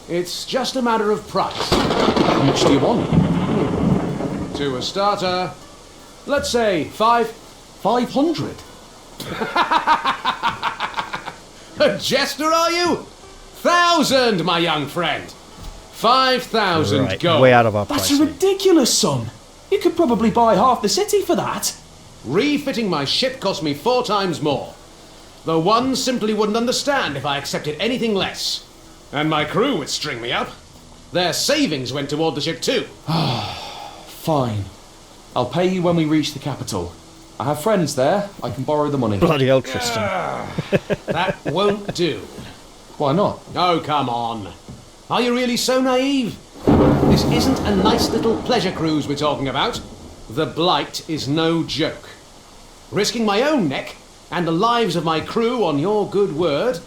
It's just a matter of price. How much do you want? To a starter, let's say 500? A jester, are you? 1,000, my young friend. 5,000 Right, gold. way out of our That's price a league. ridiculous sum. You could probably buy half the city for that. Refitting my ship cost me 4 times more. The one simply wouldn't understand if I accepted anything less. And my crew would string me up. Their savings went toward the ship too. Fine. I'll pay you when we reach the capital. I have friends there. I can borrow the money. Bloody hell, Tristan. That won't do. Why not? Oh, come on. Are you really so naive? This isn't a nice little pleasure cruise we're talking about. The Blight is no joke. Risking my own neck and the lives of my crew on your good word?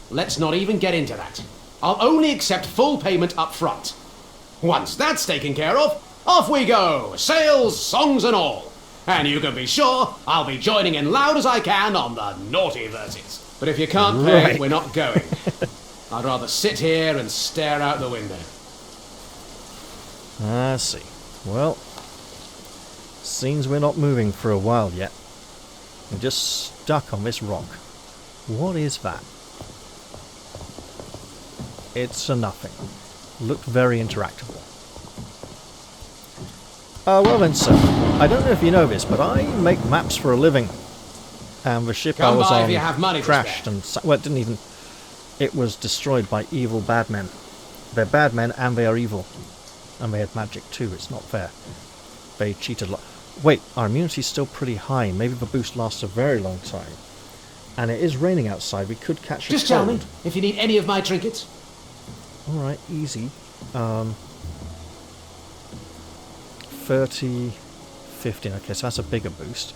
Let's not even get into that. I'll only accept full payment up front. Once that's taken care of, off we go, sails, songs and all. And you can be sure I'll be joining in loud as I can on the naughty verses. But if you can't pay, Right. we're not going. I'd rather sit here and stare out the window. I see. Well, seems we're not moving for a while yet. We're just stuck on this rock. What is that? It's a nothing. Looked very interactable. Well then, sir. I don't know if you know this, but I make maps for a living. And the ship Come I was by if on you have money to crashed spare. and... Well, it didn't even... It was destroyed by evil bad men. They're bad men and they are evil. And they had magic too, it's not fair. They cheated a lot. Wait, our immunity's still pretty high. Maybe the boost lasts a very long time. And it is raining outside. We could catch a Just tell cold. me if you need any of my trinkets. Alright, easy. 30, 15. Okay, so that's a bigger boost.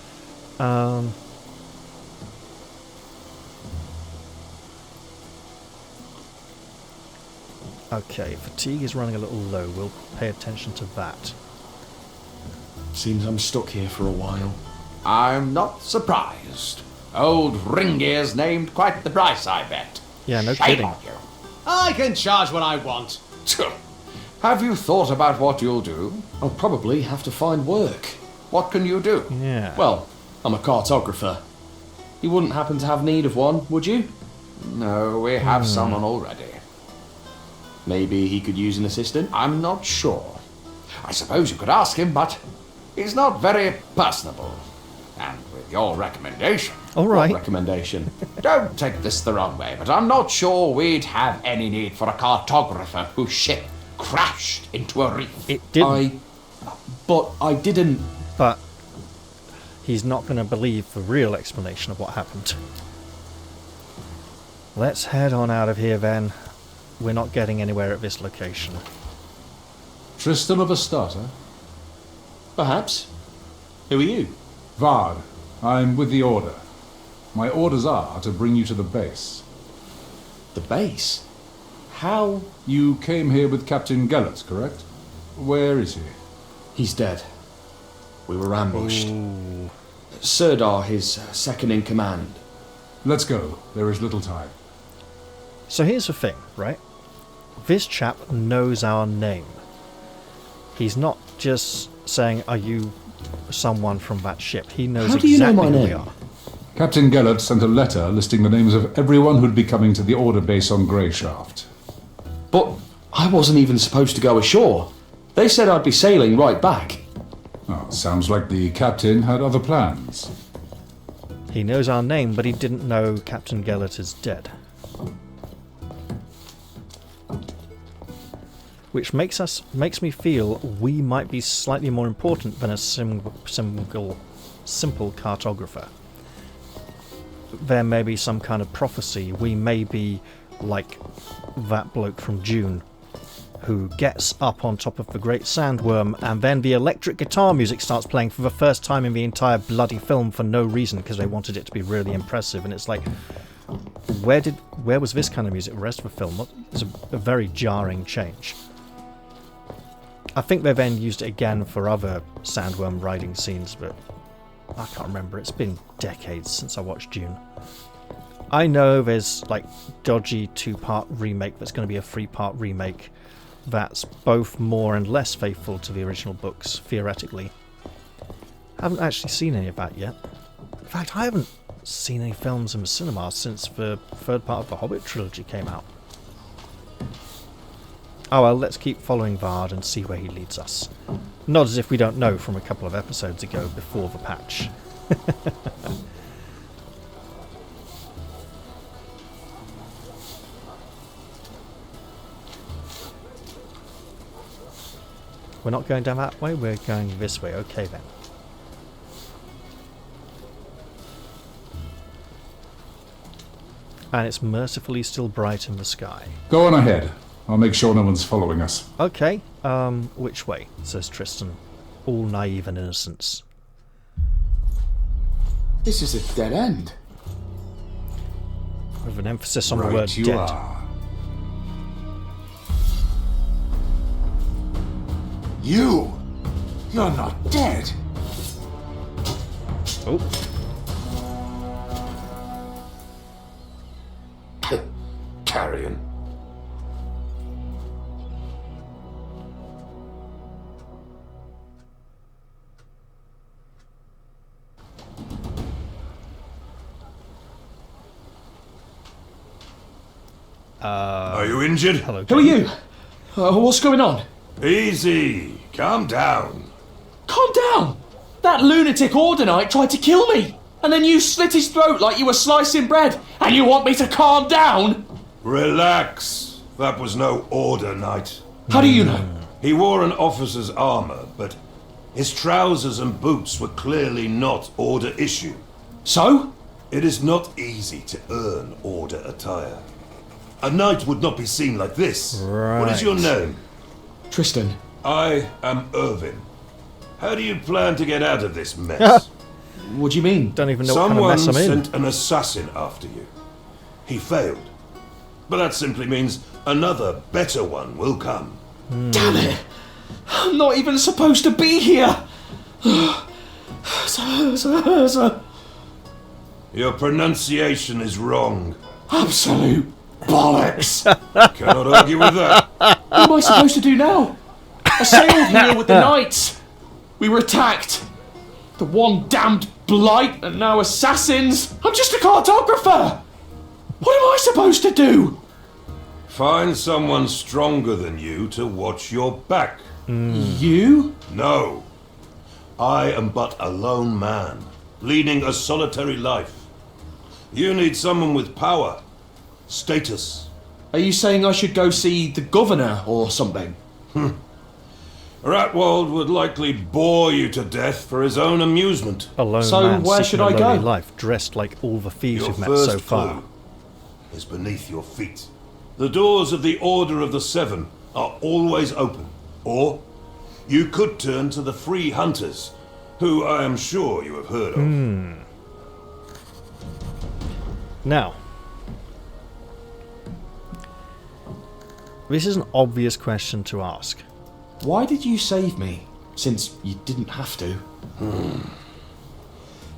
Okay, fatigue is running a little low. We'll pay attention to that. Seems I'm stuck here for a while. I'm not surprised. Old Ringear's named quite the price, I bet. Yeah, no Shame kidding. on you. I can charge what I want. Have you thought about what you'll do? I'll probably have to find work. What can you do? Yeah. Well, I'm a cartographer. You wouldn't happen to have need of one, would you? No, we have someone already. Maybe he could use an assistant? I'm not sure. I suppose you could ask him, but he's not very personable. And with your recommendation... Alright. Recommendation. Don't take this the wrong way, but I'm not sure we'd have any need for a cartographer whose ship crashed into a reef. It didn't. But I didn't... But he's not going to believe the real explanation of what happened. Let's head on out of here then. We're not getting anywhere at this location. Tristan of a starter? Perhaps. Who are you? Vard, I'm with the Order. My orders are to bring you to the base. The base? How? You came here with Captain Gellert, correct? Where is he? He's dead. We were ambushed. Sirdar, his second in command. Let's go. There is little time. So here's the thing, right? This chap knows our name. He's not just saying, are you someone from that ship? He knows How do you know exactly my who we name? are. Captain Gellert sent a letter listing the names of everyone who'd be coming to the Order base on Greyshaft. But I wasn't even supposed to go ashore. They said I'd be sailing right back. Oh, sounds like the captain had other plans. He knows our name, but he didn't know Captain Gellert is dead. which makes me feel we might be slightly more important than a simple cartographer. There may be some kind of prophecy. We may be like that bloke from Dune, who gets up on top of the great sandworm, and then the electric guitar music starts playing for the first time in the entire bloody film for no reason, because they wanted it to be really impressive. And it's like, where was this kind of music the rest of the film? It's a very jarring change. I think they then used it again for other sandworm riding scenes, but I can't remember. It's been decades since I watched Dune. I know there's like dodgy 2-part remake that's going to be a 3-part remake that's both more and less faithful to the original books, theoretically. I haven't actually seen any of that yet. In fact, I haven't seen any films in the cinema since the 3rd part of the Hobbit trilogy came out. Oh well, let's keep following Vard and see where he leads us. Not as if we don't know from a couple of episodes ago before the patch. We're not going down that way, we're going this way. Okay then. And it's mercifully still bright in the sky. Go on ahead. I'll make sure no one's following us. Okay, which way? Says Tristan, all naive and innocence. This is a dead end. With an emphasis on the word you dead. are. You're not dead. Oh. Carrion. Are you injured? Hello. Who are you? What's going on? Easy. Calm down. Calm down! That lunatic Order Knight tried to kill me! And then you slit his throat like you were slicing bread! And you want me to calm down? Relax. That was no Order Knight. How do you know? He wore an officer's armor, but his trousers and boots were clearly not Order issue. So? It is not easy to earn Order attire. A knight would not be seen like this. Right. What is your name? Tristan. I am Irvin. How do you plan to get out of this mess? What do you mean? Don't even know Someone what kind of mess I'm in. sent an assassin after you. He failed. But that simply means another, better one will come. Damn it! I'm not even supposed to be here! Your pronunciation is wrong. Absolute bollocks! Cannot argue with that. What am I supposed to do now? I sailed here with the knights. We were attacked. The one damned blight and now assassins. I'm just a cartographer. What am I supposed to do? Find someone stronger than you to watch your back. You? No. I am but a lone man, leading a solitary life. You need someone with power, status. Are you saying I should go see the governor or something? Ratwald would likely bore you to death for his own amusement. A lone So man where seeking should I a lonely go? life, dressed like all the thieves Your you've met first so far. clue is beneath your feet. The doors of the Order of the Seven are always open. Or you could turn to the Free Hunters, who I am sure you have heard of. Now, this is an obvious question to ask. Why did you save me? Since you didn't have to.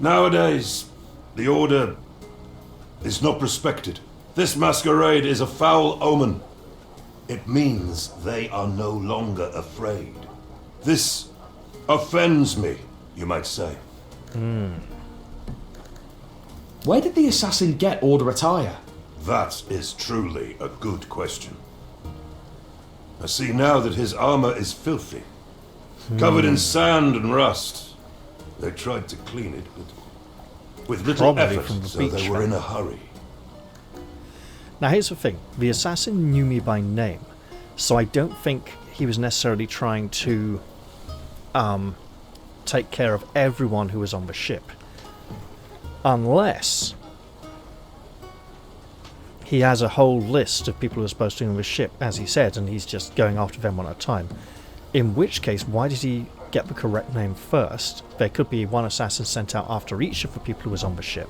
Nowadays, the Order is not respected. This masquerade is a foul omen. It means they are no longer afraid. This offends me, you might say. Where did the assassin get Order attire? That is truly a good question. I see now that his armor is filthy, covered in sand and rust. They tried to clean it, but with little Probably effort, from the so beach, they were then. in a hurry. Now here's the thing, the assassin knew me by name, so I don't think he was necessarily trying to take care of everyone who was on the ship. Unless he has a whole list of people who are supposed to be on the ship, as he said, and he's just going after them one at a time. In which case, why did he get the correct name first? There could be one assassin sent out after each of the people who was on the ship.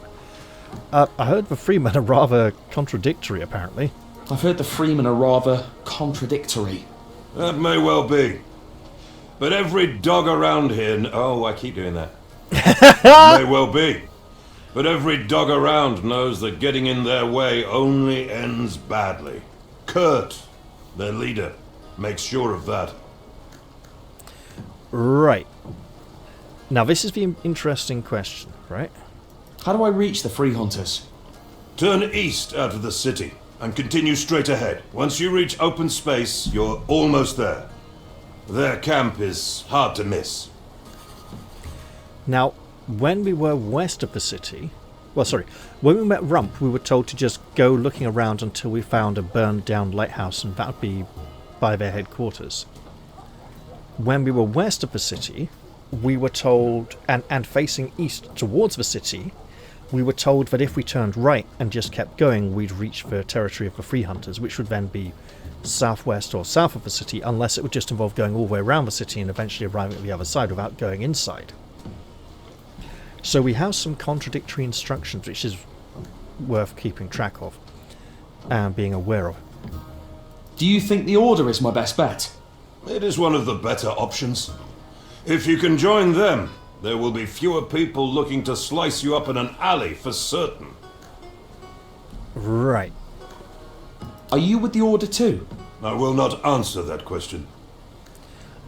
I heard the Freemen are rather contradictory, apparently. I've heard the Freemen are rather contradictory. That may well be. But every dog around here... Oh, I keep doing that. May well be. But every dog around knows that getting in their way only ends badly. Kurt, their leader, makes sure of that. Right. Now, this is the interesting question, right? How do I reach the Free Hunters? Turn east out of the city and continue straight ahead. Once you reach open space, you're almost there. Their camp is hard to miss. Now, when we were west of the city... Well, sorry. When we met Rump, we were told to just go looking around until we found a burned-down lighthouse, and that would be by their headquarters. When we were west of the city, we were told... And facing east towards the city, we were told that if we turned right and just kept going, we'd reach the territory of the Free Hunters, which would then be southwest or south of the city, unless it would just involve going all the way around the city and eventually arriving at the other side without going inside. So we have some contradictory instructions, which is worth keeping track of and being aware of. Do you think the Order is my best bet? It is one of the better options. If you can join them, there will be fewer people looking to slice you up in an alley for certain. Right. Are you with the Order too? I will not answer that question.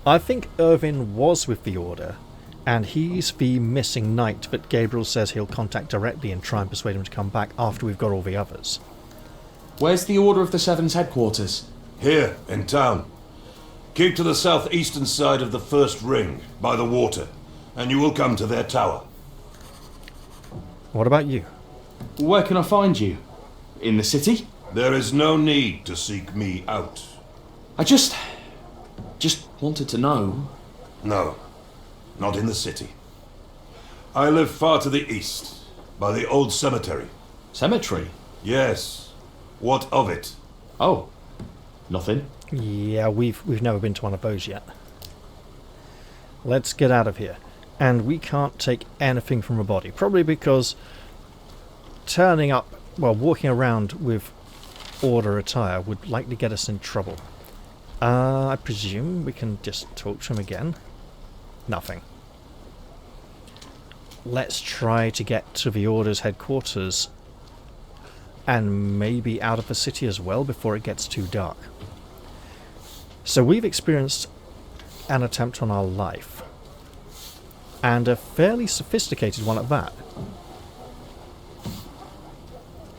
I think Irvin was with the Order, and he's the missing knight that Gabriel says he'll contact directly and try and persuade him to come back after we've got all the others. Where's the Order of the Seven's headquarters? Here, in town. Keep to the southeastern side of the first ring, by the water, and you will come to their tower. What about you? Where can I find you? In the city? There is no need to seek me out. I just wanted to know. No, not in the city. I live far to the east, by the old cemetery. Cemetery? Yes. What of it? Oh, nothing. Yeah, we've never been to one of those yet. Let's get out of here. And we can't take anything from a body, probably because turning up, well, walking around with Order attire would likely get us in trouble. I presume we can just talk to him again. Nothing. Let's try to get to the Order's headquarters and maybe out of the city as well before it gets too dark. So we've experienced an attempt on our life, and a fairly sophisticated one at that.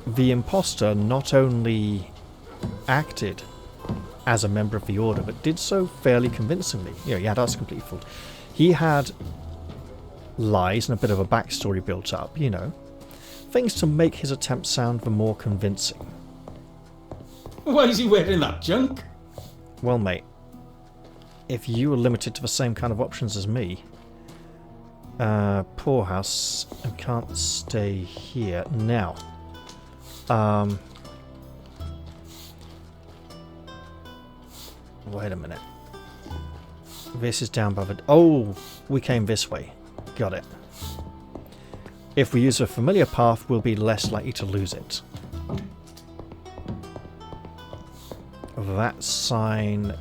The imposter not only acted as a member of the Order, but did so fairly convincingly. You know, he had us completely fooled. He had lies and a bit of a backstory built up, you know. Things to make his attempt sound the more convincing. Why is he wearing that junk? Well, mate, if you were limited to the same kind of options as me, poorhouse, and can't stay here now. Wait a minute. This is down by the... Oh, we came this way. Got it. If we use a familiar path, we'll be less likely to lose it. That sign,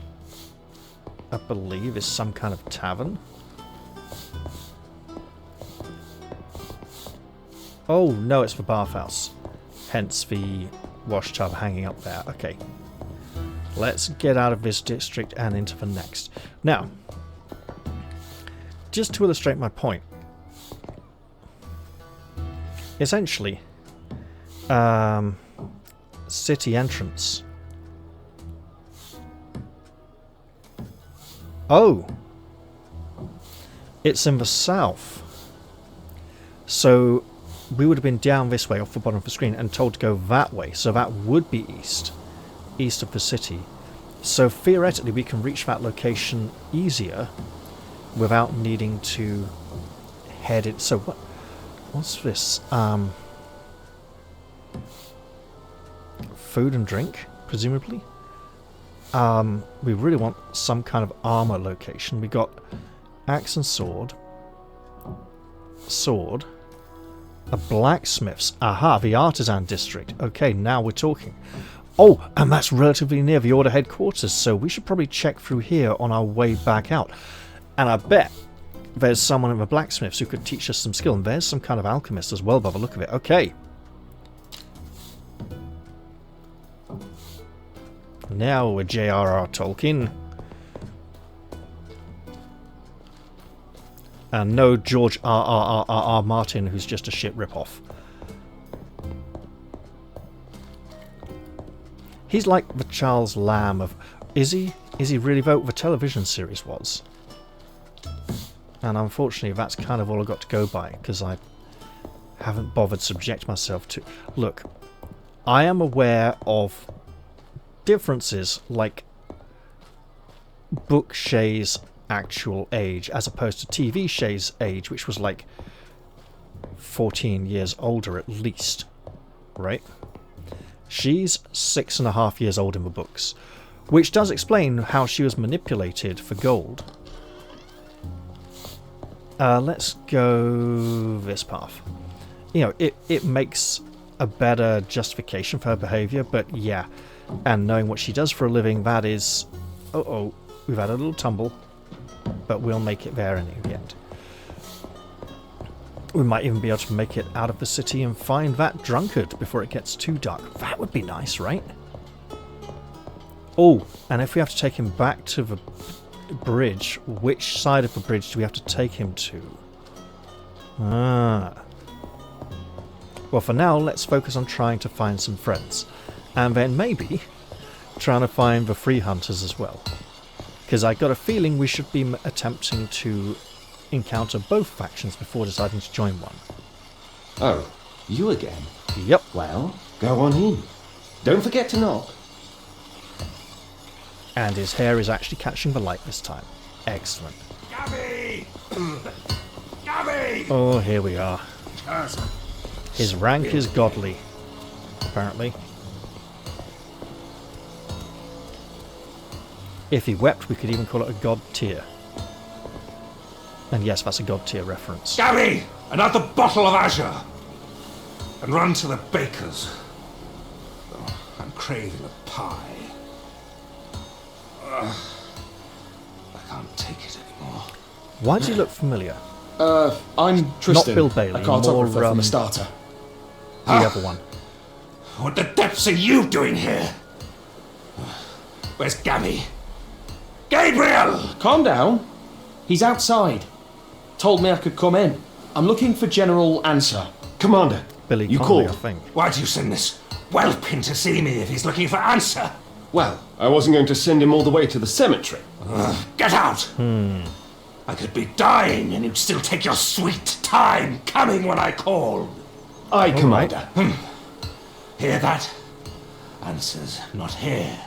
I believe, is some kind of tavern. Oh, no, it's the bathhouse. Hence the wash tub hanging up there. Okay. Let's get out of this district and into the next. Now, just to illustrate my point. Essentially, city entrance. Oh! It's in the south. So we would have been down this way off the bottom of the screen and told to go that way. So that would be east. East of the city. So theoretically we can reach that location easier without needing to head it. So what's this? Food and drink, presumably. We really want some kind of armor location. We got axe and sword, a blacksmith's. Aha, the artisan district. Okay, now we're talking. Oh, and that's relatively near the Order headquarters, so we should probably check through here on our way back out. And I bet there's someone in the blacksmiths who could teach us some skill, and there's some kind of alchemist as well by the look of it. Okay. Now we're J.R.R. Tolkien. And no George R.R.R.R. Martin, who's just a shit rip-off. He's like the Charles Lamb of... Is he? Is he really though? The television series was. And unfortunately that's kind of all I got to go by, because I haven't bothered subject myself to... Look, I am aware of differences like book Shay's actual age as opposed to TV Shay's age, which was like 14 years older at least, right? She's 6.5 years old in the books, which does explain how she was manipulated for gold. Let's go this path. You know, it makes a better justification for her behaviour, but yeah, and knowing what she does for a living, that is... Uh-oh, we've had a little tumble, but we'll make it there in the end. We might even be able to make it out of the city and find that drunkard before it gets too dark. That would be nice, right? Oh, and if we have to take him back to the bridge, which side of the bridge do we have to take him to? Well, for now, let's focus on trying to find some friends. And then maybe trying to find the free hunters as well. Because I got a feeling we should be attempting to encounter both factions before deciding to join one. Oh, you again? Yep. Well, go on in. Don't forget to knock. And his hair is actually catching the light this time. Excellent. Gabby! Gabby! Oh, here we are. His rank is godly, apparently. If he wept, we could even call it a god tier. And yes, that's a god tier reference. Gabby! Another bottle of Azure! And run to the baker's. Oh, I'm craving a pie. I can't take it anymore. Why do you look familiar? I'm Tristan, Not Bill Bailey, a cartographer more, from a starter. The other one. What the depths are you doing here? Where's Gabby? Gabriel! Calm down. He's outside. Told me I could come in. I'm looking for General Answer. Commander, Billy you Connolly, called. I think. Why'd you send this whelp in to see me if he's looking for answer? Well, I wasn't going to send him all the way to the cemetery. Get out! I could be dying and you'd still take your sweet time coming when I called. Aye, Commander. Hear that? Answer's not here.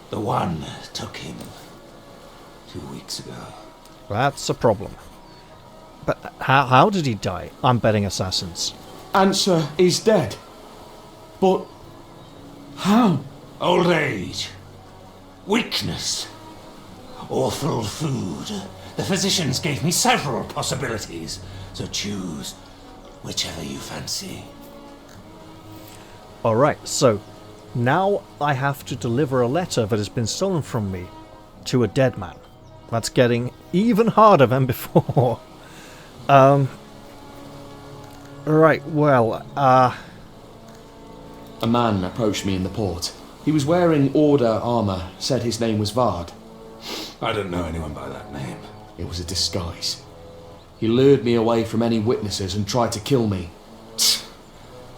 The one took him 2 weeks ago. That's a problem. But how did he die? I'm betting assassins. Answer is dead. But how? Old age. Weakness. Awful food. The physicians gave me several possibilities, so choose whichever you fancy. Alright, so now I have to deliver a letter that has been stolen from me to a dead man. That's getting even harder than before. Right, well, A man approached me in the port. He was wearing Order armour, said his name was Vard. I don't know anyone by that name. It was a disguise. He lured me away from any witnesses and tried to kill me.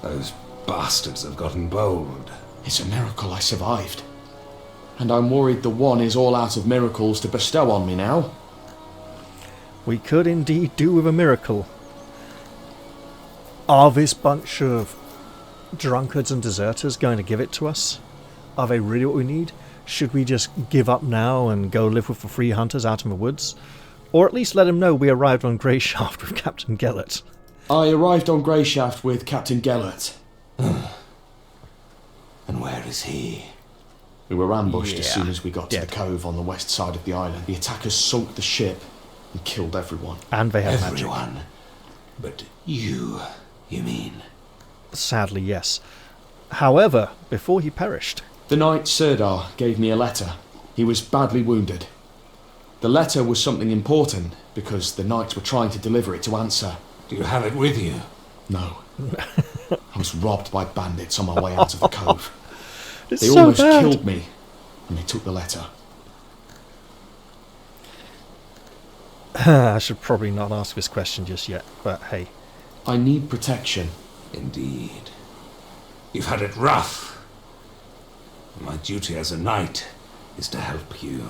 Those bastards have gotten bold. It's a miracle I survived. And I'm worried the one is all out of miracles to bestow on me now. we could indeed do with a miracle. Are this bunch of drunkards and deserters going to give it to us? Are they really what we need? Should we just give up now and go live with the free hunters out in the woods? Or at least let him know we arrived on Greyshaft with Captain Gellert. I arrived on Greyshaft with Captain Gellert. And where is he? We were ambushed as Yeah, soon as we got to the dead. cove on the west side of the island. The attackers sunk the ship and killed everyone. And they had magic. Everyone. But you mean? Sadly, yes. However, before he perished... The knight Sirdar gave me a letter. He was badly wounded. The letter was something important because the knights were trying to deliver it to Answer. Do you have it with you? No. I was robbed by bandits on my way out of the cove. It's They so almost bad. killed me, and they took the letter. I should probably not ask this question just yet, but hey. I need protection. Indeed. You've had it rough. My duty as a knight is to help you.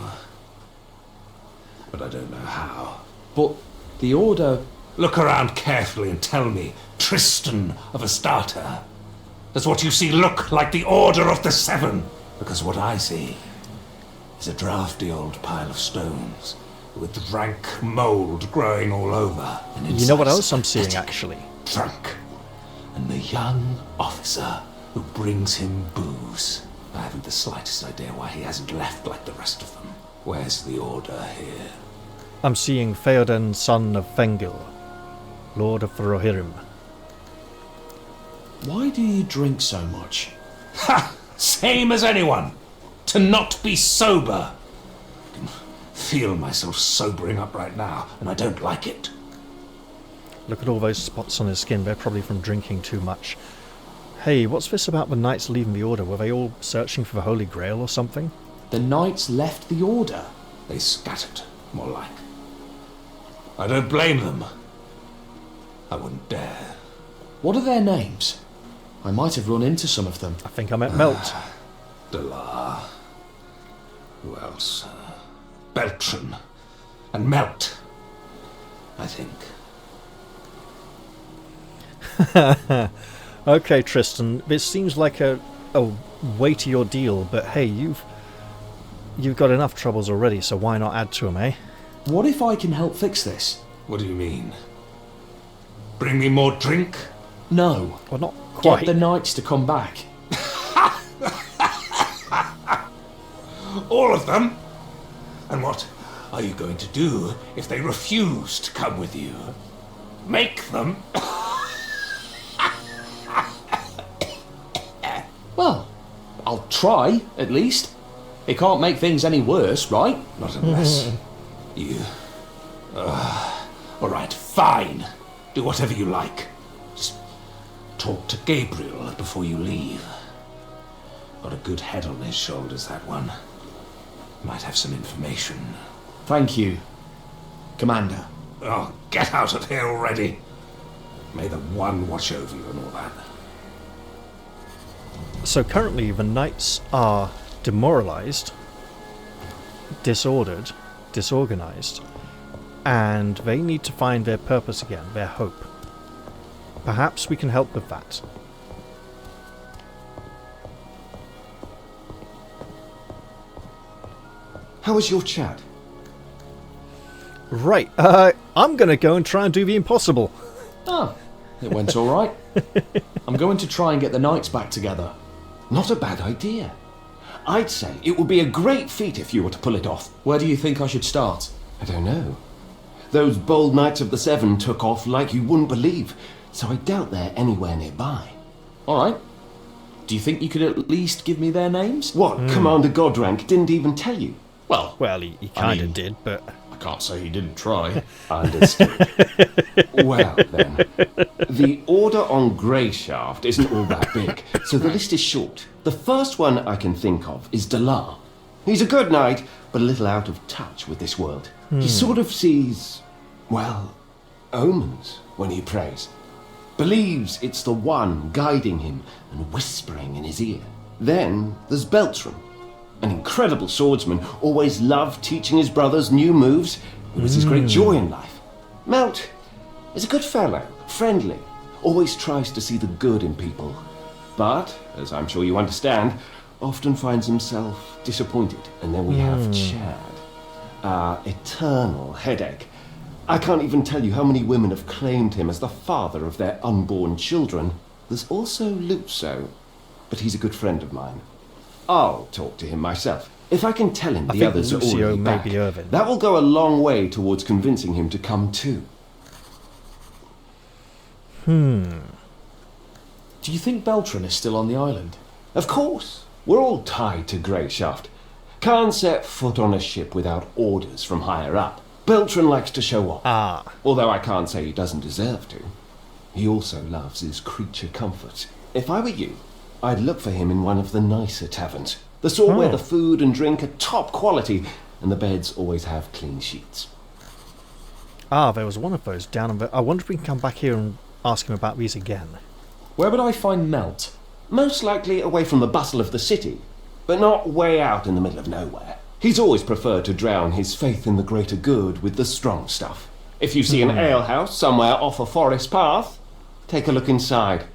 But I don't know how. But the Order... Look around carefully and tell me, Tristan of Astarte, does what you see look like the Order of the Seven? Because what I see is a drafty old pile of stones with rank mould growing all over. And You know what inside's else I'm seeing, pathetic actually? Drunk. And the young officer who brings him booze. I haven't the slightest idea why he hasn't left like the rest of them. Where's the Order here? I'm seeing Theoden, son of Fengil, Lord of the Rohirrim. Why do you drink so much? Ha! Same as anyone. To not be sober. I can feel myself sobering up right now, and I don't like it. Look at all those spots on his skin. They're probably from drinking too much. Hey, what's this about the knights leaving the Order? Were they all searching for the Holy Grail or something? The knights left the Order. They scattered, more like. I don't blame them. I wouldn't dare. What are their names? I might have run into some of them. I think I met Melt. Delar. Who else? Beltran. And Melt. I think. Okay, Tristan, this seems like a weighty ordeal, but hey, you've got enough troubles already, so why not add to them, eh? What if I can help fix this? What do you mean? Bring me more drink? No. Well, not Get quite. the knights to come back. All of them? And what are you going to do if they refuse to come with you? Make them? Well, I'll try, at least. It can't make things any worse, right? Not unless you... all right, fine. Do whatever you like. Just talk to Gabriel before you leave. Got a good head on his shoulders, that one. Might have some information. Thank you, Commander. Oh, get out of here already. May the One watch over you and all that. So currently the knights are demoralized, disordered, disorganized, and they need to find their purpose again, their hope. Perhaps we can help with that. How was your chat? Right, I'm gonna go and try and do the impossible. Oh, it went all right. I'm going to try and get the knights back together. Not a bad idea. I'd say it would be a great feat if you were to pull it off. Where do you think I should start? I don't know. Those bold Knights of the Seven took off like you wouldn't believe, so I doubt they're anywhere nearby. All right. Do you think you could at least give me their names? What, Commander Godrank didn't even tell you? Well, Well, he kind of did, but... I can't say he didn't try. Understood. Well, then. The order on Greyshaft isn't all that big, so the list is short. The first one I can think of is Delar. He's a good knight, but a little out of touch with this world. He sort of sees, well, omens when he prays. Believes it's the One guiding him and whispering in his ear. Then there's Beltran. An incredible swordsman, always loved teaching his brothers new moves. It was his great joy in life. Melt is a good fellow, friendly, always tries to see the good in people. But, as I'm sure you understand, often finds himself disappointed. And then we have Chad, our eternal headache. I can't even tell you how many women have claimed him as the father of their unborn children. There's also Luzo, but he's a good friend of mine. I'll talk to him myself. If I can tell him the others are already back, that will go a long way towards convincing him to come too. Do you think Beltran is still on the island? Of course. We're all tied to Greyshaft. Can't set foot on a ship without orders from higher up. Beltran likes to show off. Although I can't say he doesn't deserve to. He also loves his creature comforts. If I were you, I'd look for him in one of the nicer taverns. The sort where the food and drink are top quality and the beds always have clean sheets. There was one of those down in the... I wonder if we can come back here and ask him about these again. Where would I find Melt? Most likely away from the bustle of the city, but not way out in the middle of nowhere. He's always preferred to drown his faith in the greater good with the strong stuff. If you see an alehouse somewhere off a forest path, take a look inside.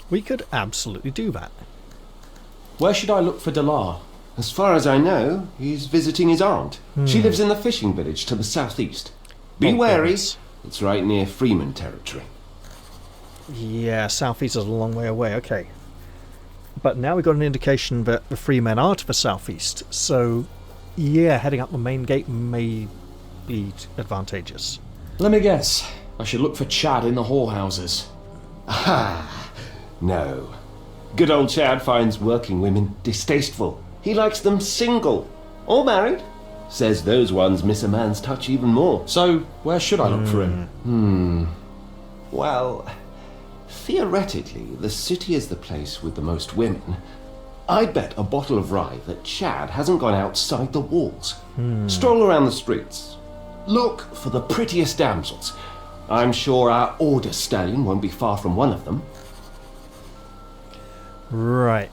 We could absolutely do that. Where should I look for Delar? As far as I know, he's visiting his aunt. She lives in the fishing village to the southeast. Be wary, it's right near Freeman territory. Yeah, southeast is a long way away, okay. But now we've got an indication that the Freemen are to the southeast, so yeah, heading up the main gate may be advantageous. Let me guess. I should look for Chad in the whorehouses. Ah, no. Good old Chad finds working women distasteful. He likes them single or married. Says those ones miss a man's touch even more. So, where should I look for him? Well, theoretically, the city is the place with the most women. I'd bet a bottle of rye that Chad hasn't gone outside the walls. Stroll around the streets. Look for the prettiest damsels. I'm sure our order stallion won't be far from one of them. Right.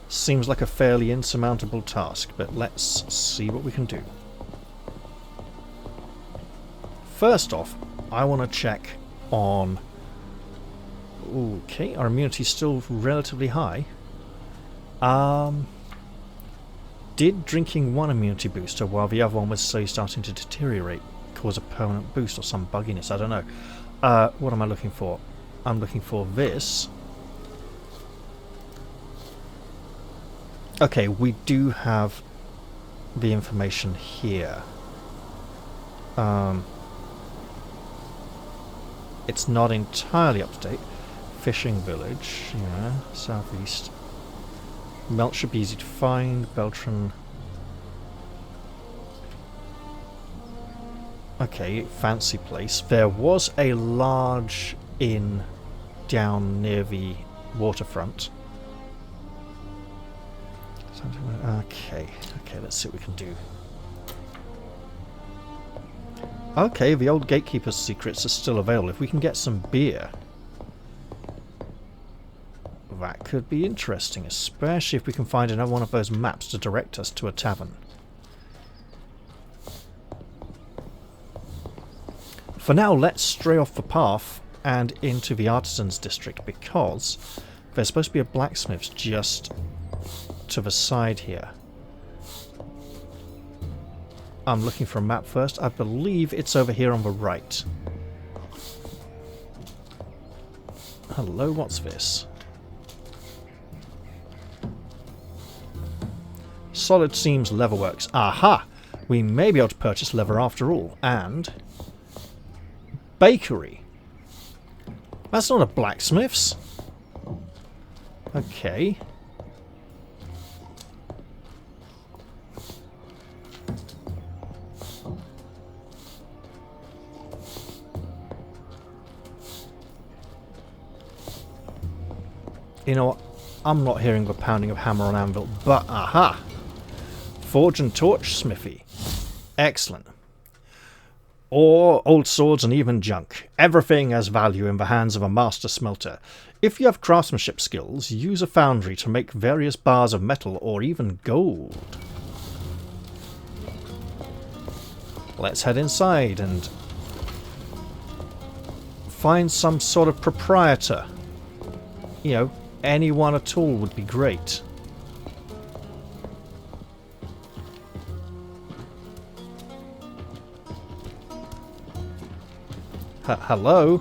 Seems like a fairly insurmountable task, but let's see what we can do. First off, I want to check on... Okay, our immunity's still relatively high. Did drinking one immunity booster while the other one was slowly starting to deteriorate cause a permanent boost or some bugginess? I don't know. What am I looking for? I'm looking for this. Okay, we do have the information here. It's not entirely up to date. Fishing village, yeah, southeast. Melt should be easy to find. Beltran. Okay, fancy place. There was a large inn down near the waterfront. Okay, let's see what we can do. Okay, the old gatekeeper's secrets are still available. If we can get some beer, that could be interesting, especially if we can find another one of those maps to direct us to a tavern. For now, let's stray off the path and into the artisans district, because there's supposed to be a blacksmith's just to the side here. I'm looking for a map first. I believe it's over here on the right. Hello, what's this? Solid Seams Leatherworks. Aha! We may be able to purchase leather after all. And... bakery. That's not a blacksmith's. Okay. You know what? I'm not hearing the pounding of hammer on anvil, but aha! Forge and torch smithy. Excellent. Ore, old swords, and even junk. Everything has value in the hands of a master smelter. If you have craftsmanship skills, use a foundry to make various bars of metal or even gold. Let's head inside and find some sort of proprietor. You know, anyone at all would be great. Hello?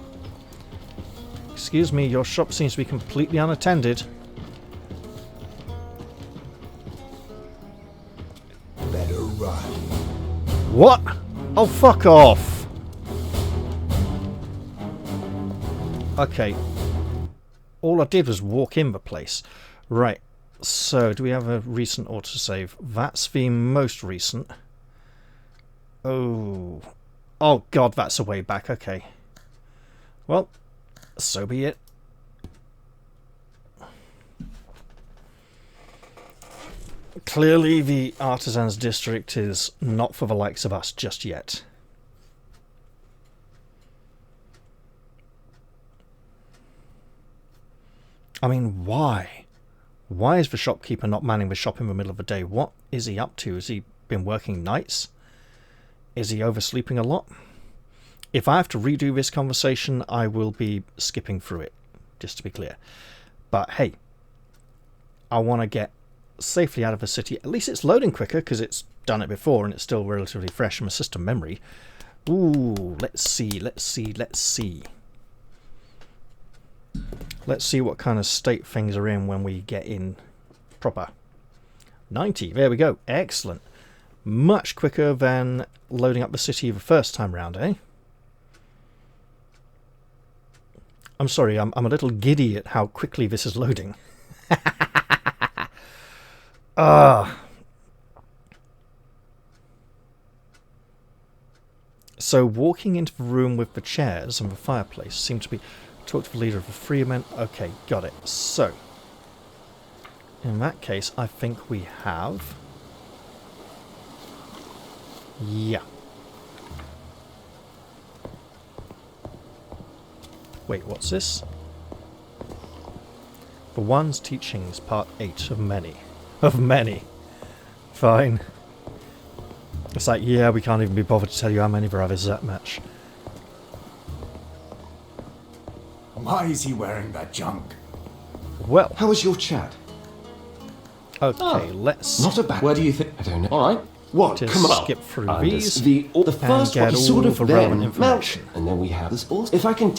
Excuse me, your shop seems to be completely unattended. Better run. What? Oh, fuck off! Okay. All I did was walk in the place. Right. So, do we have a recent autosave? That's the most recent. Oh. Oh, God, that's a way back. Okay. Well, so be it. Clearly, the Artisans District is not for the likes of us just yet. I mean, why? Why is the shopkeeper not manning the shop in the middle of the day? What is he up to? Has he been working nights? Is he oversleeping a lot? If I have to redo this conversation, I will be skipping through it, just to be clear. But hey, I want to get safely out of the city. At least it's loading quicker because it's done it before and it's still relatively fresh in my system memory. Ooh, let's see. Let's see what kind of state things are in when we get in proper. 90, there we go. Excellent. Much quicker than loading up the city the first time round, eh? I'm sorry, I'm a little giddy at how quickly this is loading. So walking into the room with the chairs and the fireplace seemed to be... Talk to the leader of the freemen. Okay, got it. So, in that case, I think we have... Yeah. Wait, what's this? The One's Teachings, Part 8 of many. Of many. Fine. It's like, yeah, we can't even be bothered to tell you how many there are. Is that much? Why is he wearing that junk? Well, How was your chat? okay, let's Not a bad. Where do you think? I don't know. All right. What? just Come on. skip through And these. the first get one is sort all of the then relevant information. Mount, and then we have this also. If I can,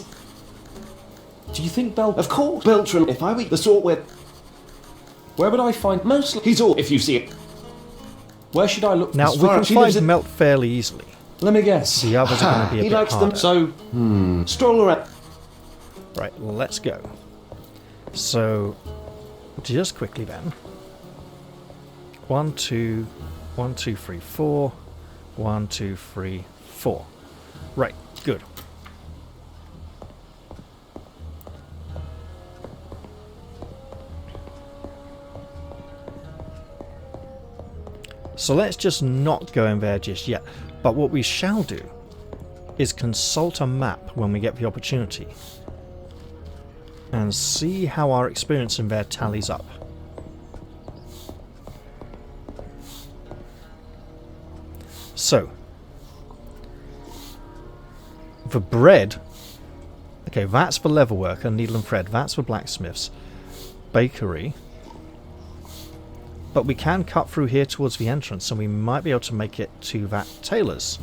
Do you think Bel... of course, Beltram. If I were the sort Where would I find... mostly he's all. If you see it, Where should I look for Now, this we fire? can She lives find in- Melt fairly easily. Let me guess. The others are going to be a he bit likes them. harder. So, stroll around. Right, let's go. So, just quickly then. 1, 2, 1, 2, 3, 4. 1, 2, 3, 4. Right, good. So let's just not go in there just yet. But what we shall do is consult a map when we get the opportunity and see how our experience in there tallies up. So, the bread, okay, that's the leatherworker, needle and thread, that's the blacksmiths, bakery, but we can cut through here towards the entrance and we might be able to make it to that tailor's.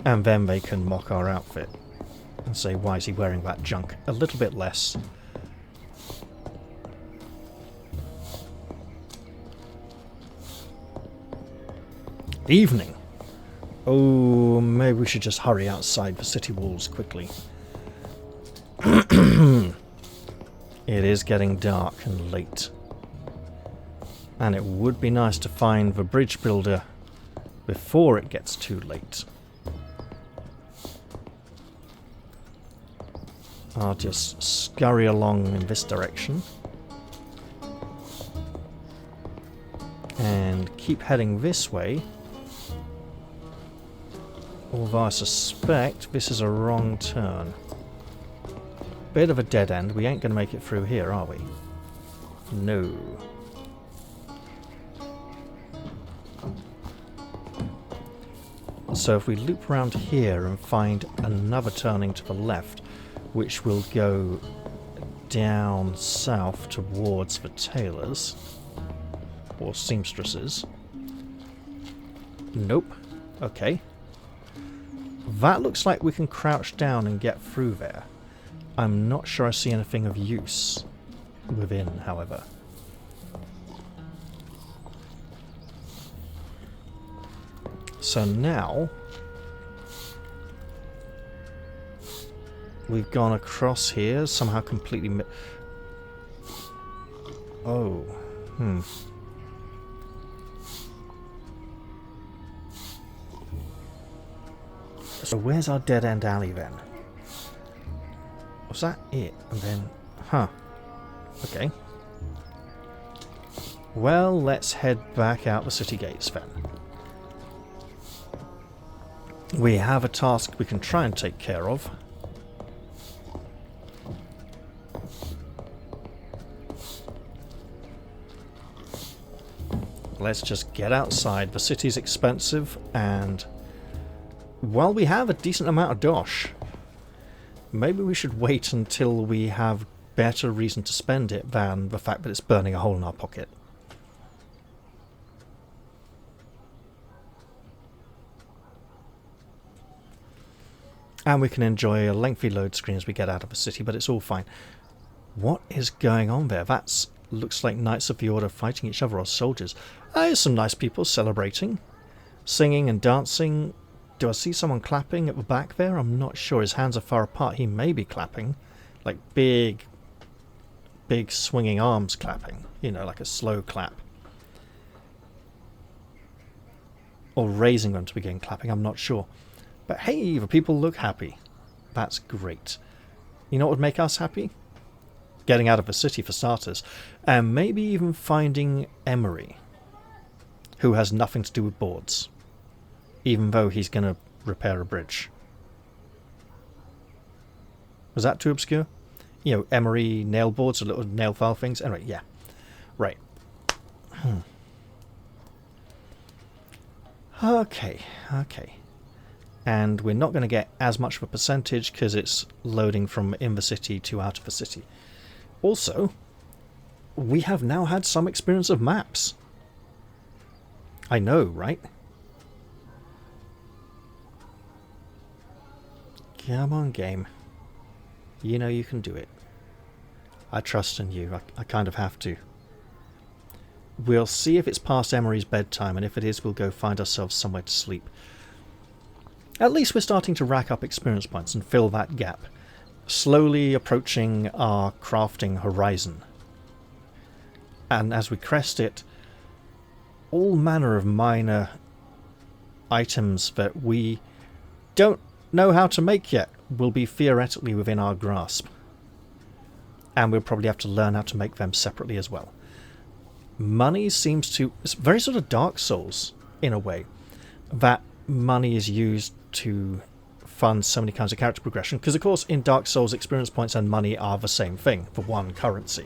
And then they can mock our outfit and say, why is he wearing that junk? A little bit less. Evening. Oh, maybe we should just hurry outside the city walls quickly. It is getting dark and late. And it would be nice to find the bridge builder before it gets too late. I'll just scurry along in this direction. And keep heading this way. Although I suspect this is a wrong turn. Bit of a dead end. We ain't going to make it through here, are we? No. So if we loop around here and find another turning to the left, which will go down south towards the tailors, or seamstresses. Nope. Okay. That looks like we can crouch down and get through there. I'm not sure I see anything of use within, however. So now we've gone across here, somehow completely oh. So where's our dead-end alley then? Was that it? And then... Huh. Okay. Well, let's head back out the city gates then. We have a task we can try and take care of. Let's just get outside. The city's expensive, and while we have a decent amount of dosh, maybe we should wait until we have better reason to spend it than the fact that it's burning a hole in our pocket. And we can enjoy a lengthy load screen as we get out of the city, but it's all fine. What is going on there? That looks like Knights of the Order fighting each other, or soldiers. There's some nice people celebrating, singing and dancing. Do I see someone clapping at the back there? I'm not sure. His hands are far apart. He may be clapping. Like big swinging arms clapping. You know, like a slow clap. Or raising them to begin clapping. I'm not sure. But hey, the people look happy. That's great. You know what would make us happy? Getting out of the city for starters. And maybe even finding Emery, who has nothing to do with boards. Even though he's going to repair a bridge. Was that too obscure? You know, Emery nail boards, or little nail file things. Anyway, yeah. Right. Okay. And we're not going to get as much of a percentage because it's loading from in the city to out of the city. Also, we have now had some experience of maps. I know, right? Come on, game. You know you can do it. I trust in you. I kind of have to. We'll see if it's past Emery's bedtime, and if it is, we'll go find ourselves somewhere to sleep. At least we're starting to rack up experience points and fill that gap, slowly approaching our crafting horizon. And as we crest it, all manner of minor items that we don't know how to make yet will be theoretically within our grasp. And we'll probably have to learn how to make them separately as well. Money seems to... It's very sort of Dark Souls, in a way. That money is used to fund so many kinds of character progression. Because, of course, in Dark Souls, experience points and money are the same thing, for one currency.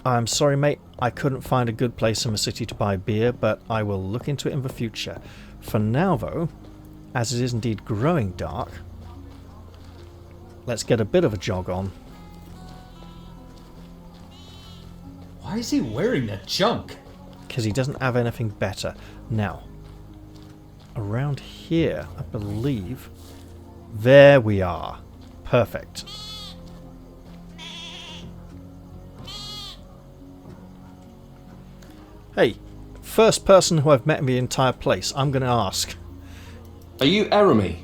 I'm sorry, mate. I couldn't find a good place in the city to buy beer, but I will look into it in the future. For now, though, as it is indeed growing dark, let's get a bit of a jog on. Why is he wearing that junk? Because he doesn't have anything better. Now, around here, I believe... There we are. Perfect. Hey, first person who I've met in the entire place, I'm going to ask. Are you Eremy?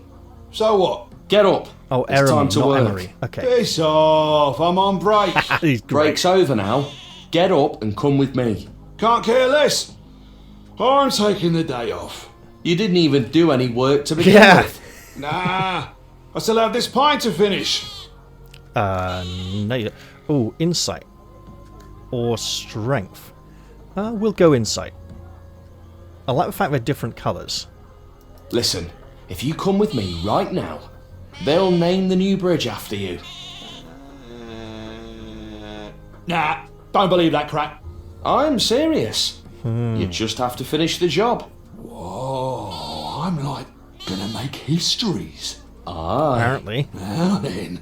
So what? Get up. Oh, It's time Eremy, to not work. Emery. Okay. Piss off, I'm on break. He's great. Break's over now. Get up and come with me. Can't care less. I'm taking the day off. You didn't even do any work to begin Yeah. with. Nah, I still have this pint to finish. No. Oh, insight. Or strength. We'll go insight. I like the fact they're different colours. Listen, if you come with me right now, they'll name the new bridge after you. Nah, don't believe that crap. I'm serious. You just have to finish the job. Whoa, I'm like gonna make histories. Apparently. Now then,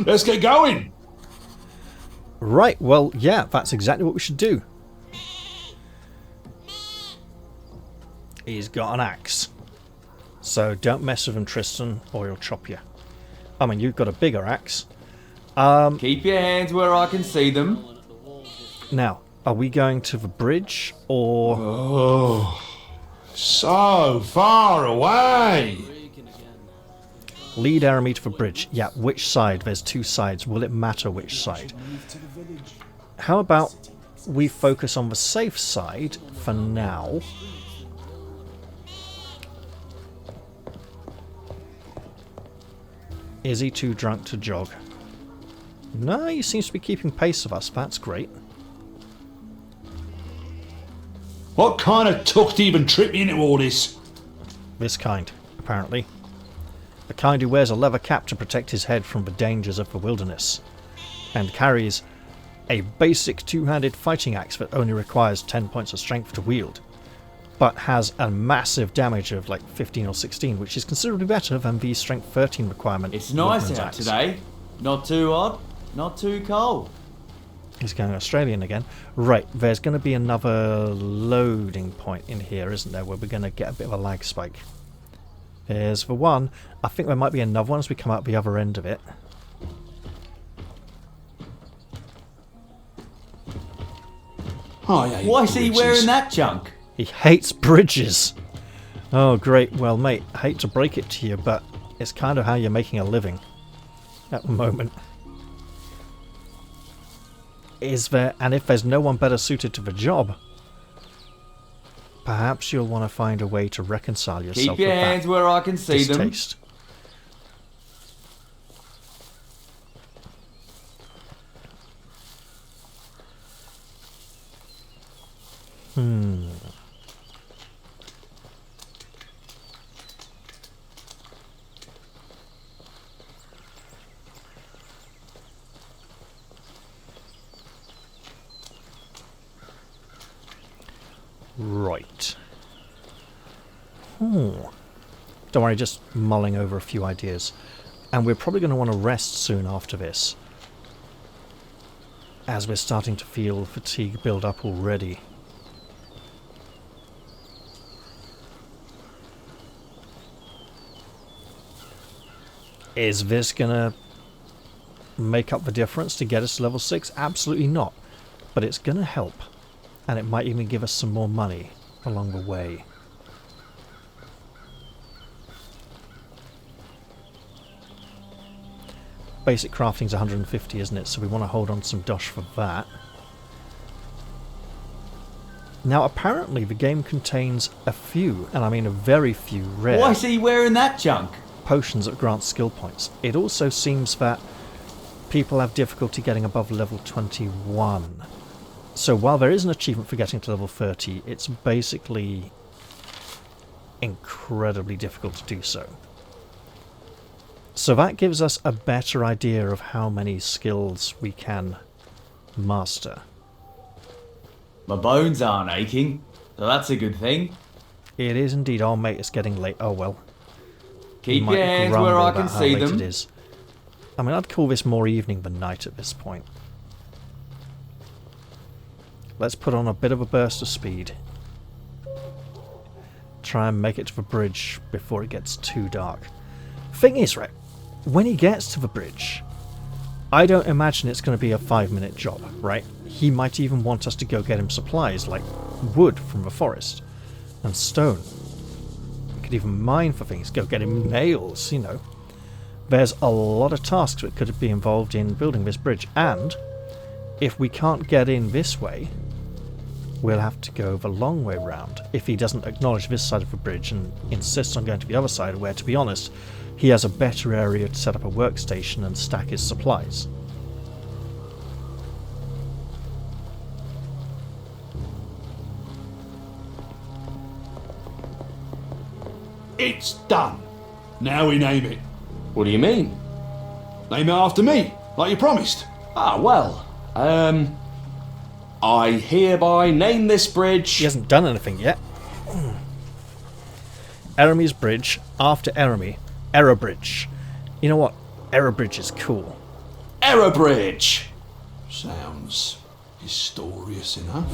let's get going. Right, well, yeah, that's exactly what we should do. He's got an axe. So don't mess with him, Tristan, or he'll chop you. I mean, you've got a bigger axe. Keep your hands where I can see them. Now, are we going to the bridge, or... Oh, so far away. Lead Aramis to the bridge. Yeah, which side? There's two sides. Will it matter which side? How about we focus on the safe side for now? Is he too drunk to jog? No, he seems to be keeping pace with us. That's great. What kind of tuck even tripped me into all this? This kind, apparently. The kind who wears a leather cap to protect his head from the dangers of the wilderness, and carries a basic two-handed fighting axe that only requires 10 points of strength to wield, but has a massive damage of like 15 or 16, which is considerably better than the strength 13 requirement. It's nice Woodman's out axe. today. Not too hot, not too cold. He's going Australian again. Right, there's going to be another loading point in here, isn't there, where we're going to get a bit of a lag spike. There's the one. I think there might be another one as we come out the other end of it. Oh, yeah. Why's he wearing that junk? He hates bridges. Oh, great. Well, mate, I hate to break it to you, but it's kind of how you're making a living at the moment. Is there, and if there's no one better suited to the job, perhaps you'll want to find a way to reconcile yourself Keep your with hands that where I can see them. distaste. Right. Don't worry, just mulling over a few ideas. And we're probably going to want to rest soon after this, as we're starting to feel fatigue build up already. Is this going to make up the difference to get us to level 6? Absolutely not. But it's going to help. And it might even give us some more money along the way. Basic crafting's 150, isn't it? So we want to hold on to some dosh for that. Now, apparently the game contains a few, and I mean a very few, rare Why's he wearing that junk? potions that grant skill points. It also seems that people have difficulty getting above level 21. So while there is an achievement for getting to level 30, it's basically incredibly difficult to do so. So that gives us a better idea of how many skills we can master. My bones aren't aching, so that's a good thing. It is indeed. Oh mate, it's getting late. Oh well. Keep Might your hands grumble where I about can how see late them. it is. I mean, I'd call this more evening than night at this point. Let's put on a bit of a burst of speed. Try and make it to the bridge before it gets too dark. Thing is, right, when he gets to the bridge, I don't imagine it's going to be a 5-minute job, right? He might even want us to go get him supplies like wood from the forest and stone. We could even mine for things, go get him nails, you know. There's a lot of tasks that could be involved in building this bridge, and if we can't get in this way, we'll have to go the long way round if he doesn't acknowledge this side of the bridge and insists on going to the other side, where, to be honest, he has a better area to set up a workstation and stack his supplies. It's done. Now we name it. What do you mean? Name it after me, like you promised. Ah, well, I hereby name this bridge... He hasn't done anything yet. Eremy's Bridge, after Eremy. Error Bridge. You know what? Error Bridge is cool. Error Bridge! Sounds historious enough.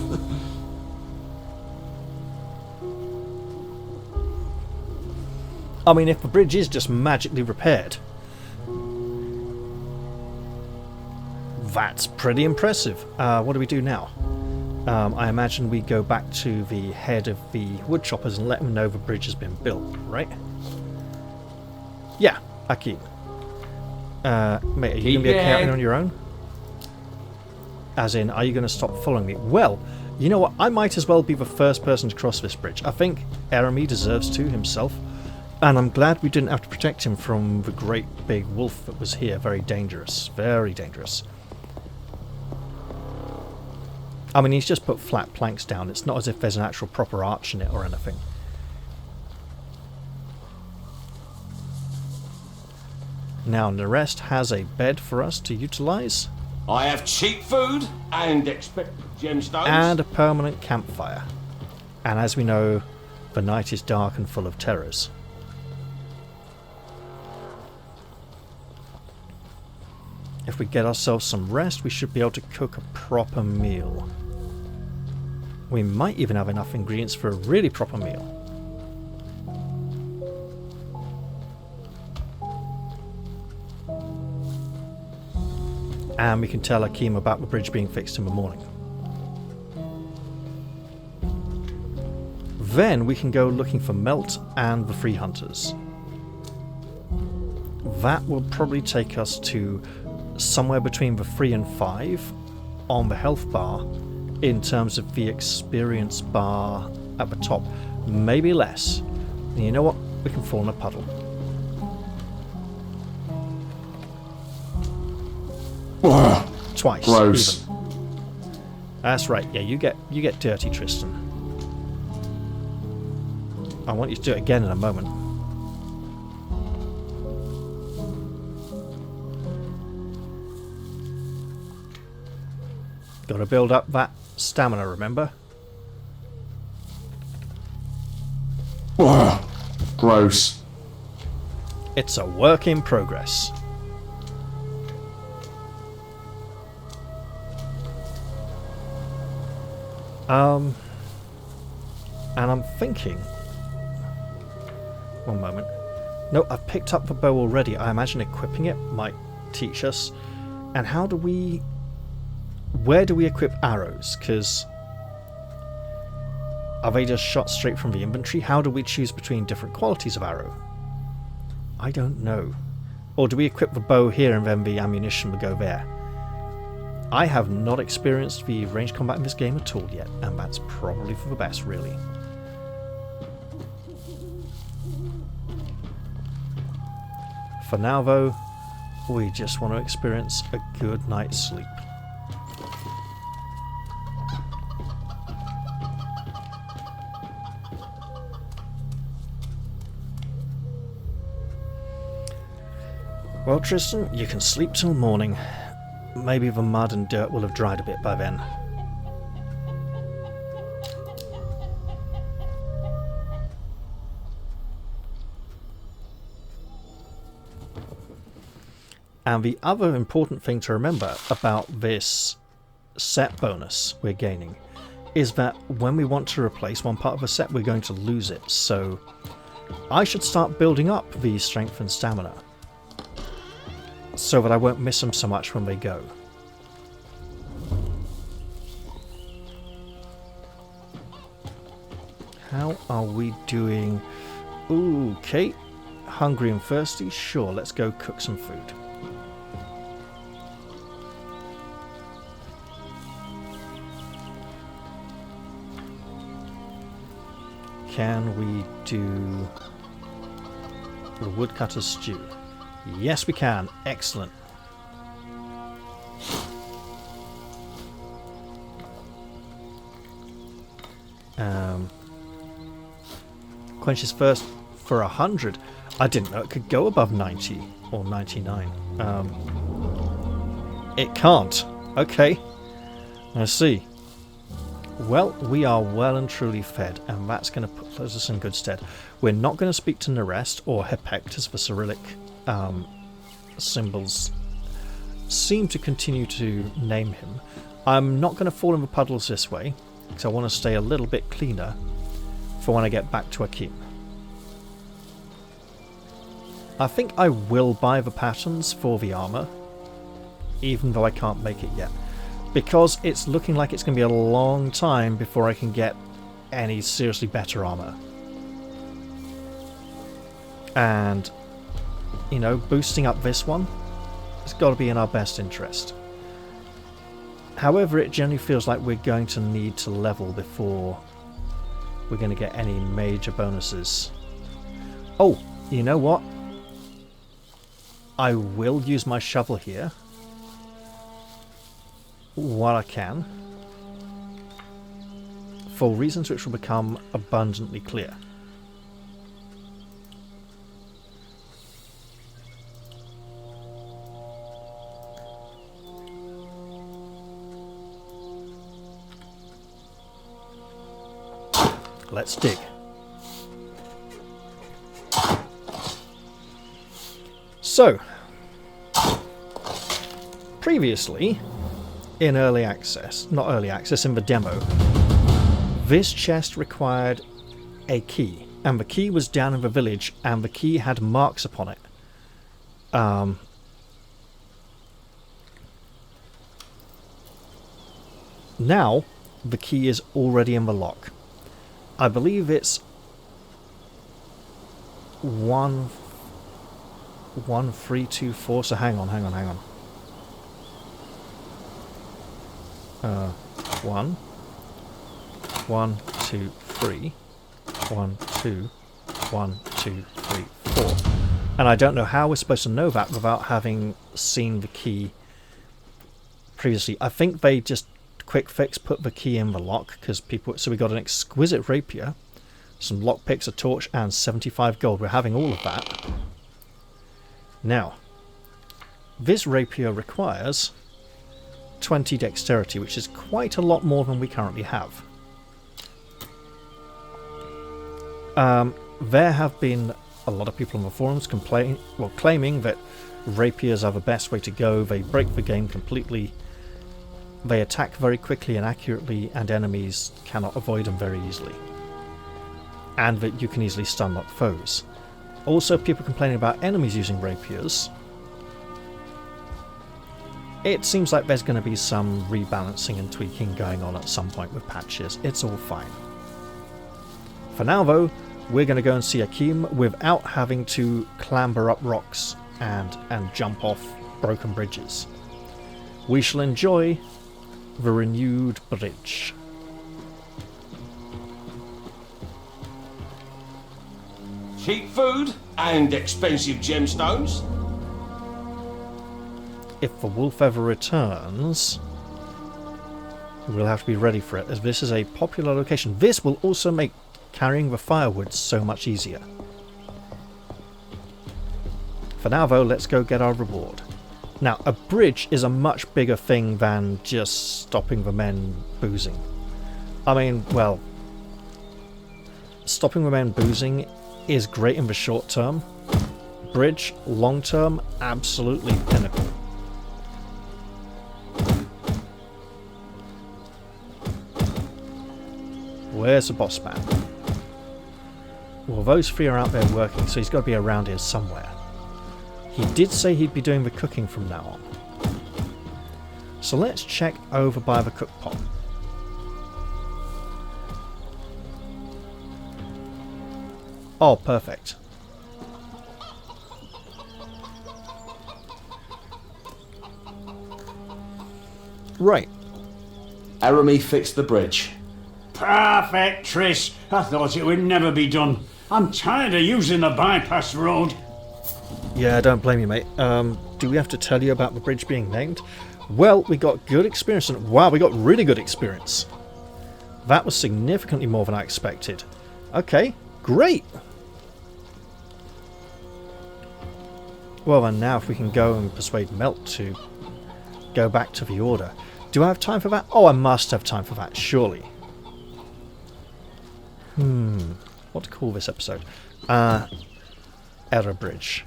I mean, if the bridge is just magically repaired, that's pretty impressive. What do we do now? I imagine we go back to the head of the woodchoppers and let them know the bridge has been built, right? Yeah, Akeem. Mate, are you going to be okay on your own? As in, are you going to stop following me? Well, you know what? I might as well be the first person to cross this bridge. I think Eremy deserves to himself. And I'm glad we didn't have to protect him from the great big wolf that was here. Very dangerous. Very dangerous. I mean, he's just put flat planks down. It's not as if there's an actual proper arch in it or anything. Now, Narest has a bed for us to utilize. I have cheap food and expected gemstones. And a permanent campfire. And as we know, the night is dark and full of terrors. If we get ourselves some rest, we should be able to cook a proper meal. We might even have enough ingredients for a really proper meal. And we can tell Akeem about the bridge being fixed in the morning. Then we can go looking for Melt and the Free Hunters. That will probably take us to somewhere between the 3 and 5 on the health bar in terms of the experience bar at the top. Maybe less. And you know what? We can fall in a puddle. Twice. Gross. Even. That's right. Yeah, you get dirty, Tristan. I want you to do it again in a moment. Got to build up that stamina, remember? Gross. It's a work in progress. And I'm thinking... One moment. No, I've picked up the bow already. I imagine equipping it might teach us. And how do we... Where do we equip arrows? Because... Are they just shot straight from the inventory? How do we choose between different qualities of arrow? I don't know. Or do we equip the bow here and then the ammunition will go there? I have not experienced the ranged combat in this game at all yet, and that's probably for the best, really. For now, though, we just want to experience a good night's sleep. Well, Tristan, you can sleep till morning. Maybe the mud and dirt will have dried a bit by then. And the other important thing to remember about this set bonus we're gaining is that when we want to replace one part of a set, we're going to lose it. So I should start building up the strength and stamina so that I won't miss them so much when they go. How are we doing? Ooh, okay. Hungry and thirsty? Sure, let's go cook some food. Can we do the woodcutter's stew? Yes, we can. Excellent. Quench's first for 100. I didn't know it could go above 90 or 99. It can't. Okay. I see. Well, we are well and truly fed, and that's going to put us in good stead. We're not going to speak to Nerest or Hepect, as the Cyrillic symbols seem to continue to name him. I'm not going to fall in the puddles this way, because I want to stay a little bit cleaner for when I get back to Akeem. I think I will buy the patterns for the armour, even though I can't make it yet, because it's looking like it's going to be a long time before I can get any seriously better armour. And, you know, boosting up this one, it's got to be in our best interest. However, it generally feels like we're going to need to level before we're going to get any major bonuses. Oh, you know what? I will use my shovel here while I can, for reasons which will become abundantly clear. Let's dig. So, previously, in early access, not early access, in the demo, this chest required a key, and the key was down in the village, and the key had marks upon it. Now, the key is already in the lock. I believe it's 1324, so hang on. 1, 2, 3, 1, 2, 1, 2, 3, 4. And I don't know how we're supposed to know that without having seen the key previously. I think they just quick fix put the key in the lock because people. So we got an exquisite rapier, some lockpicks, a torch, and 75 gold. We're having all of that. Now, this rapier requires 20 dexterity, which is quite a lot more than we currently have. There have been a lot of people on the forums claiming that rapiers are the best way to go. They break the game completely. They attack very quickly and accurately, and enemies cannot avoid them very easily. And that you can easily stun lock foes. Also, people complaining about enemies using rapiers. It seems like there's going to be some rebalancing and tweaking going on at some point with patches. It's all fine. For now, though, we're going to go and see Akeem without having to clamber up rocks and jump off broken bridges. We shall enjoy the renewed bridge. Cheap food and expensive gemstones. If the wolf ever returns, we'll have to be ready for it, as this is a popular location. This will also make carrying the firewood so much easier. For now, though, let's go get our reward. Now, a bridge is a much bigger thing than just stopping the men boozing. I mean, well, stopping the men boozing is great in the short term. Bridge, long term, absolutely pinnacle. Where's the boss man? Well, those three are out there working, so he's got to be around here somewhere. He did say he'd be doing the cooking from now on. So let's check over by the cook pot. Oh, perfect. Right. Arami fixed the bridge. Perfect, Tris. I thought it would never be done. I'm tired of using the bypass road. Yeah, don't blame you, mate. Do we have to tell you about the bridge being named? Well, we got good experience, and wow, we got really good experience. That was significantly more than I expected. Okay, great. Well then, now if we can go and persuade Melt to go back to the Order. Do I have time for that? Oh, I must have time for that, surely. What to call this episode? Error Bridge,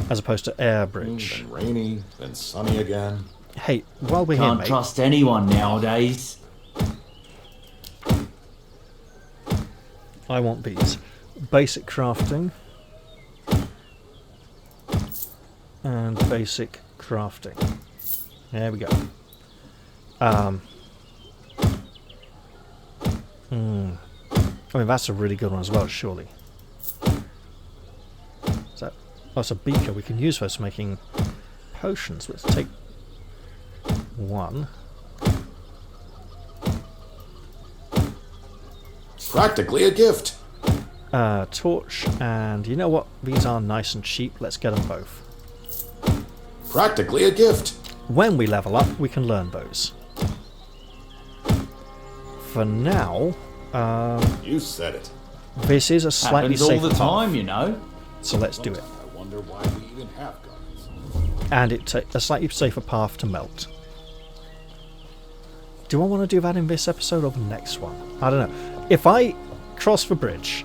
as opposed to Air Bridge. Then rainy, then sunny again. Hey, while we're here, Can't mate, trust anyone nowadays. I want these. Basic crafting. And basic crafting. There we go. I mean, that's a really good one as well, surely. Is that... Oh, it's a beaker. We can use those for making potions. Let's take one. Practically a gift. Torch, and you know what? These are nice and cheap. Let's get them both. Practically a gift. When we level up, we can learn those. For now, You said it. this is a slightly Happens all safer the path, time, you know. so let's do it. I wonder why we even have guns. And it's a slightly safer path to melt. Do I want to do that in this episode or the next one? I don't know. If I cross the bridge,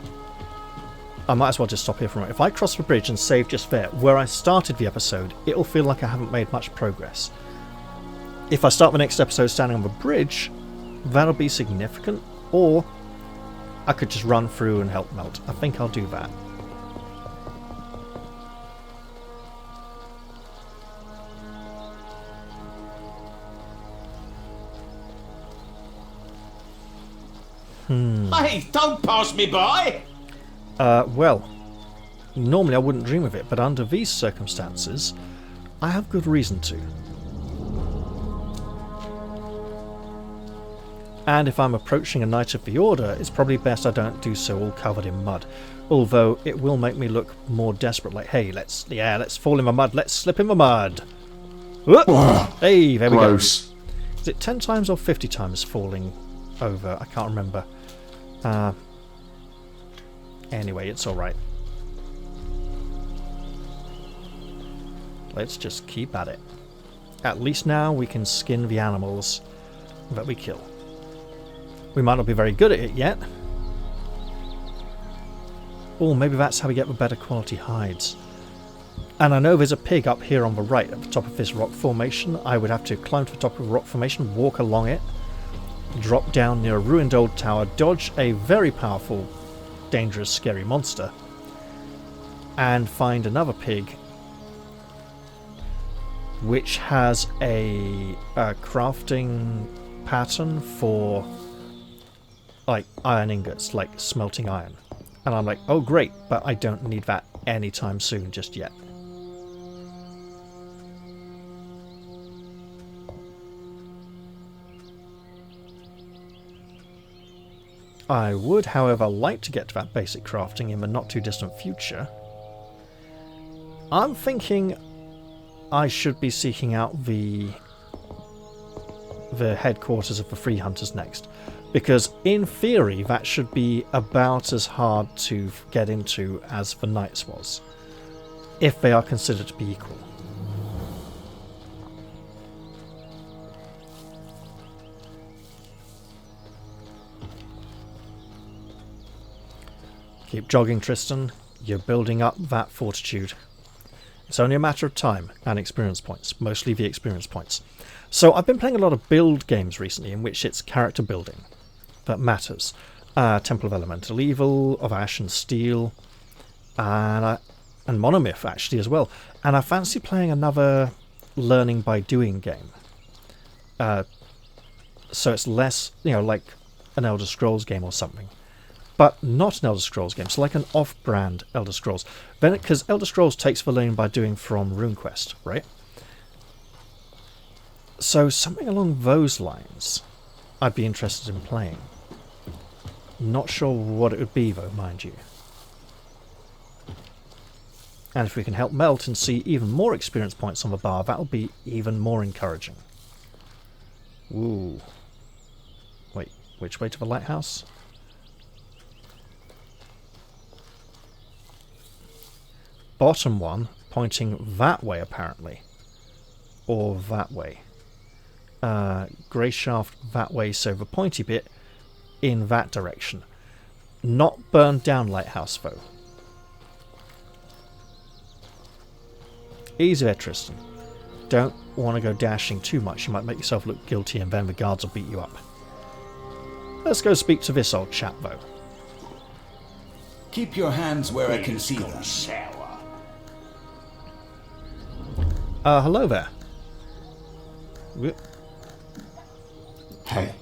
I might as well just stop here for a moment. If I cross the bridge and save just there, where I started the episode, it'll feel like I haven't made much progress. If I start the next episode standing on the bridge, that'll be significant, or I could just run through and help melt. I think I'll do that. Hey, don't pass me by! Well, normally I wouldn't dream of it, but under these circumstances, I have good reason to. And if I'm approaching a Knight of the Order, it's probably best I don't do so all covered in mud. Although it will make me look more desperate, like, hey, let's fall in the mud, let's slip in the mud. Whoop! Hey, there we go. Gross. Is it 10 times or 50 times falling over? I can't remember. Anyway, it's alright. Let's just keep at it. At least now we can skin the animals that we kill. We might not be very good at it yet. Or maybe that's how we get the better quality hides. And I know there's a pig up here on the right at the top of this rock formation. I would have to climb to the top of the rock formation, walk along it, drop down near a ruined old tower, dodge a very powerful, dangerous, scary monster, and find another pig which has a crafting pattern for like iron ingots, like smelting iron. And I'm like, oh great, but I don't need that anytime soon just yet. I would, however, like to get to that basic crafting in the not too distant future. I'm thinking I should be seeking out the headquarters of the Free Hunters next, because in theory that should be about as hard to get into as the Knights was, if they are considered to be equal. Keep jogging, Tristan. You're building up that fortitude. It's only a matter of time and experience points, mostly the experience points. So I've been playing a lot of build games recently in which it's character building that matters. Temple of Elemental Evil, of Ash and Steel, and Monomyth actually as well. And I fancy playing another learning by doing game. So it's less, like an Elder Scrolls game or something. But not an Elder Scrolls game, so like an off-brand Elder Scrolls. Then, because Elder Scrolls takes the learning by doing from RuneQuest, right? So something along those lines I'd be interested in playing. Not sure what it would be though, mind you. And if we can help Melt and see even more experience points on the bar, that'll be even more encouraging. Ooh. Wait, which way to the lighthouse? Bottom one, pointing that way apparently. Or that way. Grey shaft that way, so the pointy bit in that direction. not burned down lighthouse, though. Easy there, Tristan. Don't want to go dashing too much. You might make yourself look guilty and then the guards will beat you up. Let's go speak to this old chap, though. Keep your hands where I can see them. Hello there. Hey.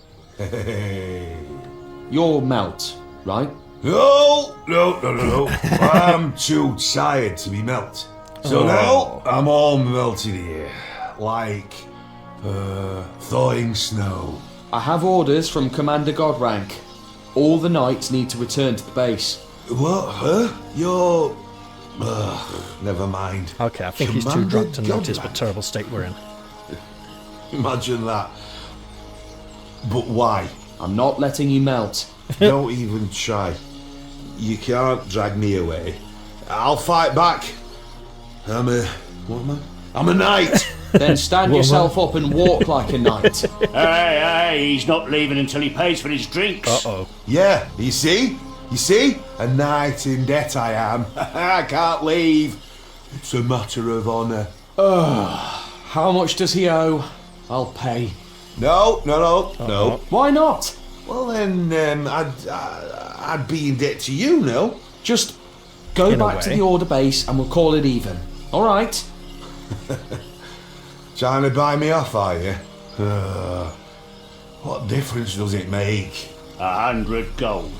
You're Melt, right? No. I'm too tired to be melt. So now I'm all melted here. Like, thawing snow. I have orders from Commander Godrank. All the knights need to return to the base. What? Huh? You're... never mind. Okay, I think he's too drunk to notice the terrible state we're in. Imagine that. But why? I'm not letting you melt. Don't even try. You can't drag me away. I'll fight back. I'm a... what am I? I'm a knight! Then stand yourself up and walk like a knight. Hey, he's not leaving until he pays for his drinks. Uh-oh. Yeah, you see? You see? A knight in debt I am. I can't leave. It's a matter of honour. How much does he owe? I'll pay. No. Why not? Well then, I'd be in debt to you, no? Just go In a back to way. the order base and we'll call it even. All right? Trying to buy me off, are you? What difference does it make? 100 gold.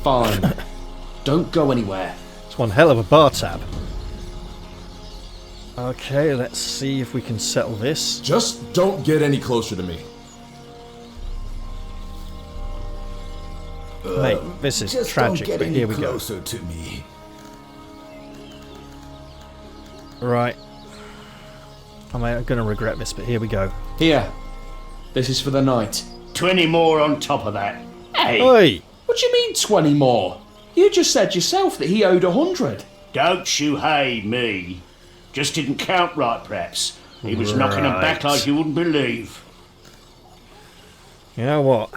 Fine. Don't go anywhere. It's one hell of a bar tab. Okay, let's see if we can settle this. Just don't get any closer to me. Mate, this is Just tragic, don't get but any here we go. closer to me. Right. I'm going to regret this, but here we go. Here. This is for the night. 20 more on top of that. Hey, Oi! What do you mean 20 more? You just said yourself that he owed 100. don't you hey me. Just didn't count right, perhaps. He was knocking them back like you wouldn't believe. You know what?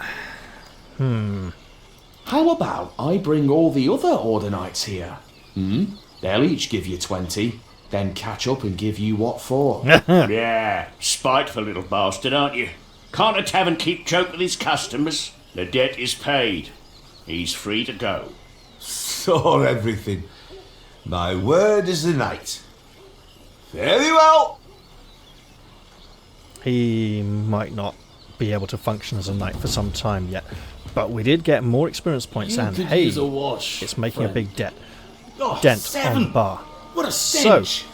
How about I bring all the other Order Knights here? They'll each give you 20, then catch up and give you what for. Yeah, spiteful little bastard, aren't you? Can't a tavern keep joke with his customers? The debt is paid. He's free to go. Saw everything. My word is the knight. Very well. He might not be able to function as a knight for some time yet, but we did get more experience points, and hey, it's making a big dent on bar. What a So, stench!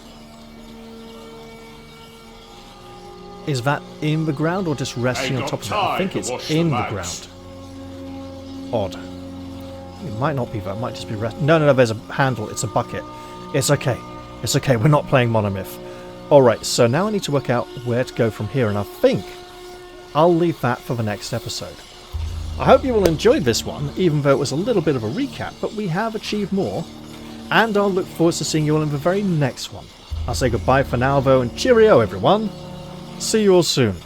is that in the ground or just resting on Ain't top got of it? I time think to it's wash in the the legs. ground. Odd. It might not be that. It might just be rest. No. There's a handle. It's a bucket. It's okay. It's okay. We're not playing Monomyth. All right. So now I need to work out where to go from here, and I think I'll leave that for the next episode. I hope you all enjoyed this one, even though it was a little bit of a recap, but we have achieved more, and I'll look forward to seeing you all in the very next one. I'll say goodbye for now, though, and cheerio, everyone. See you all soon.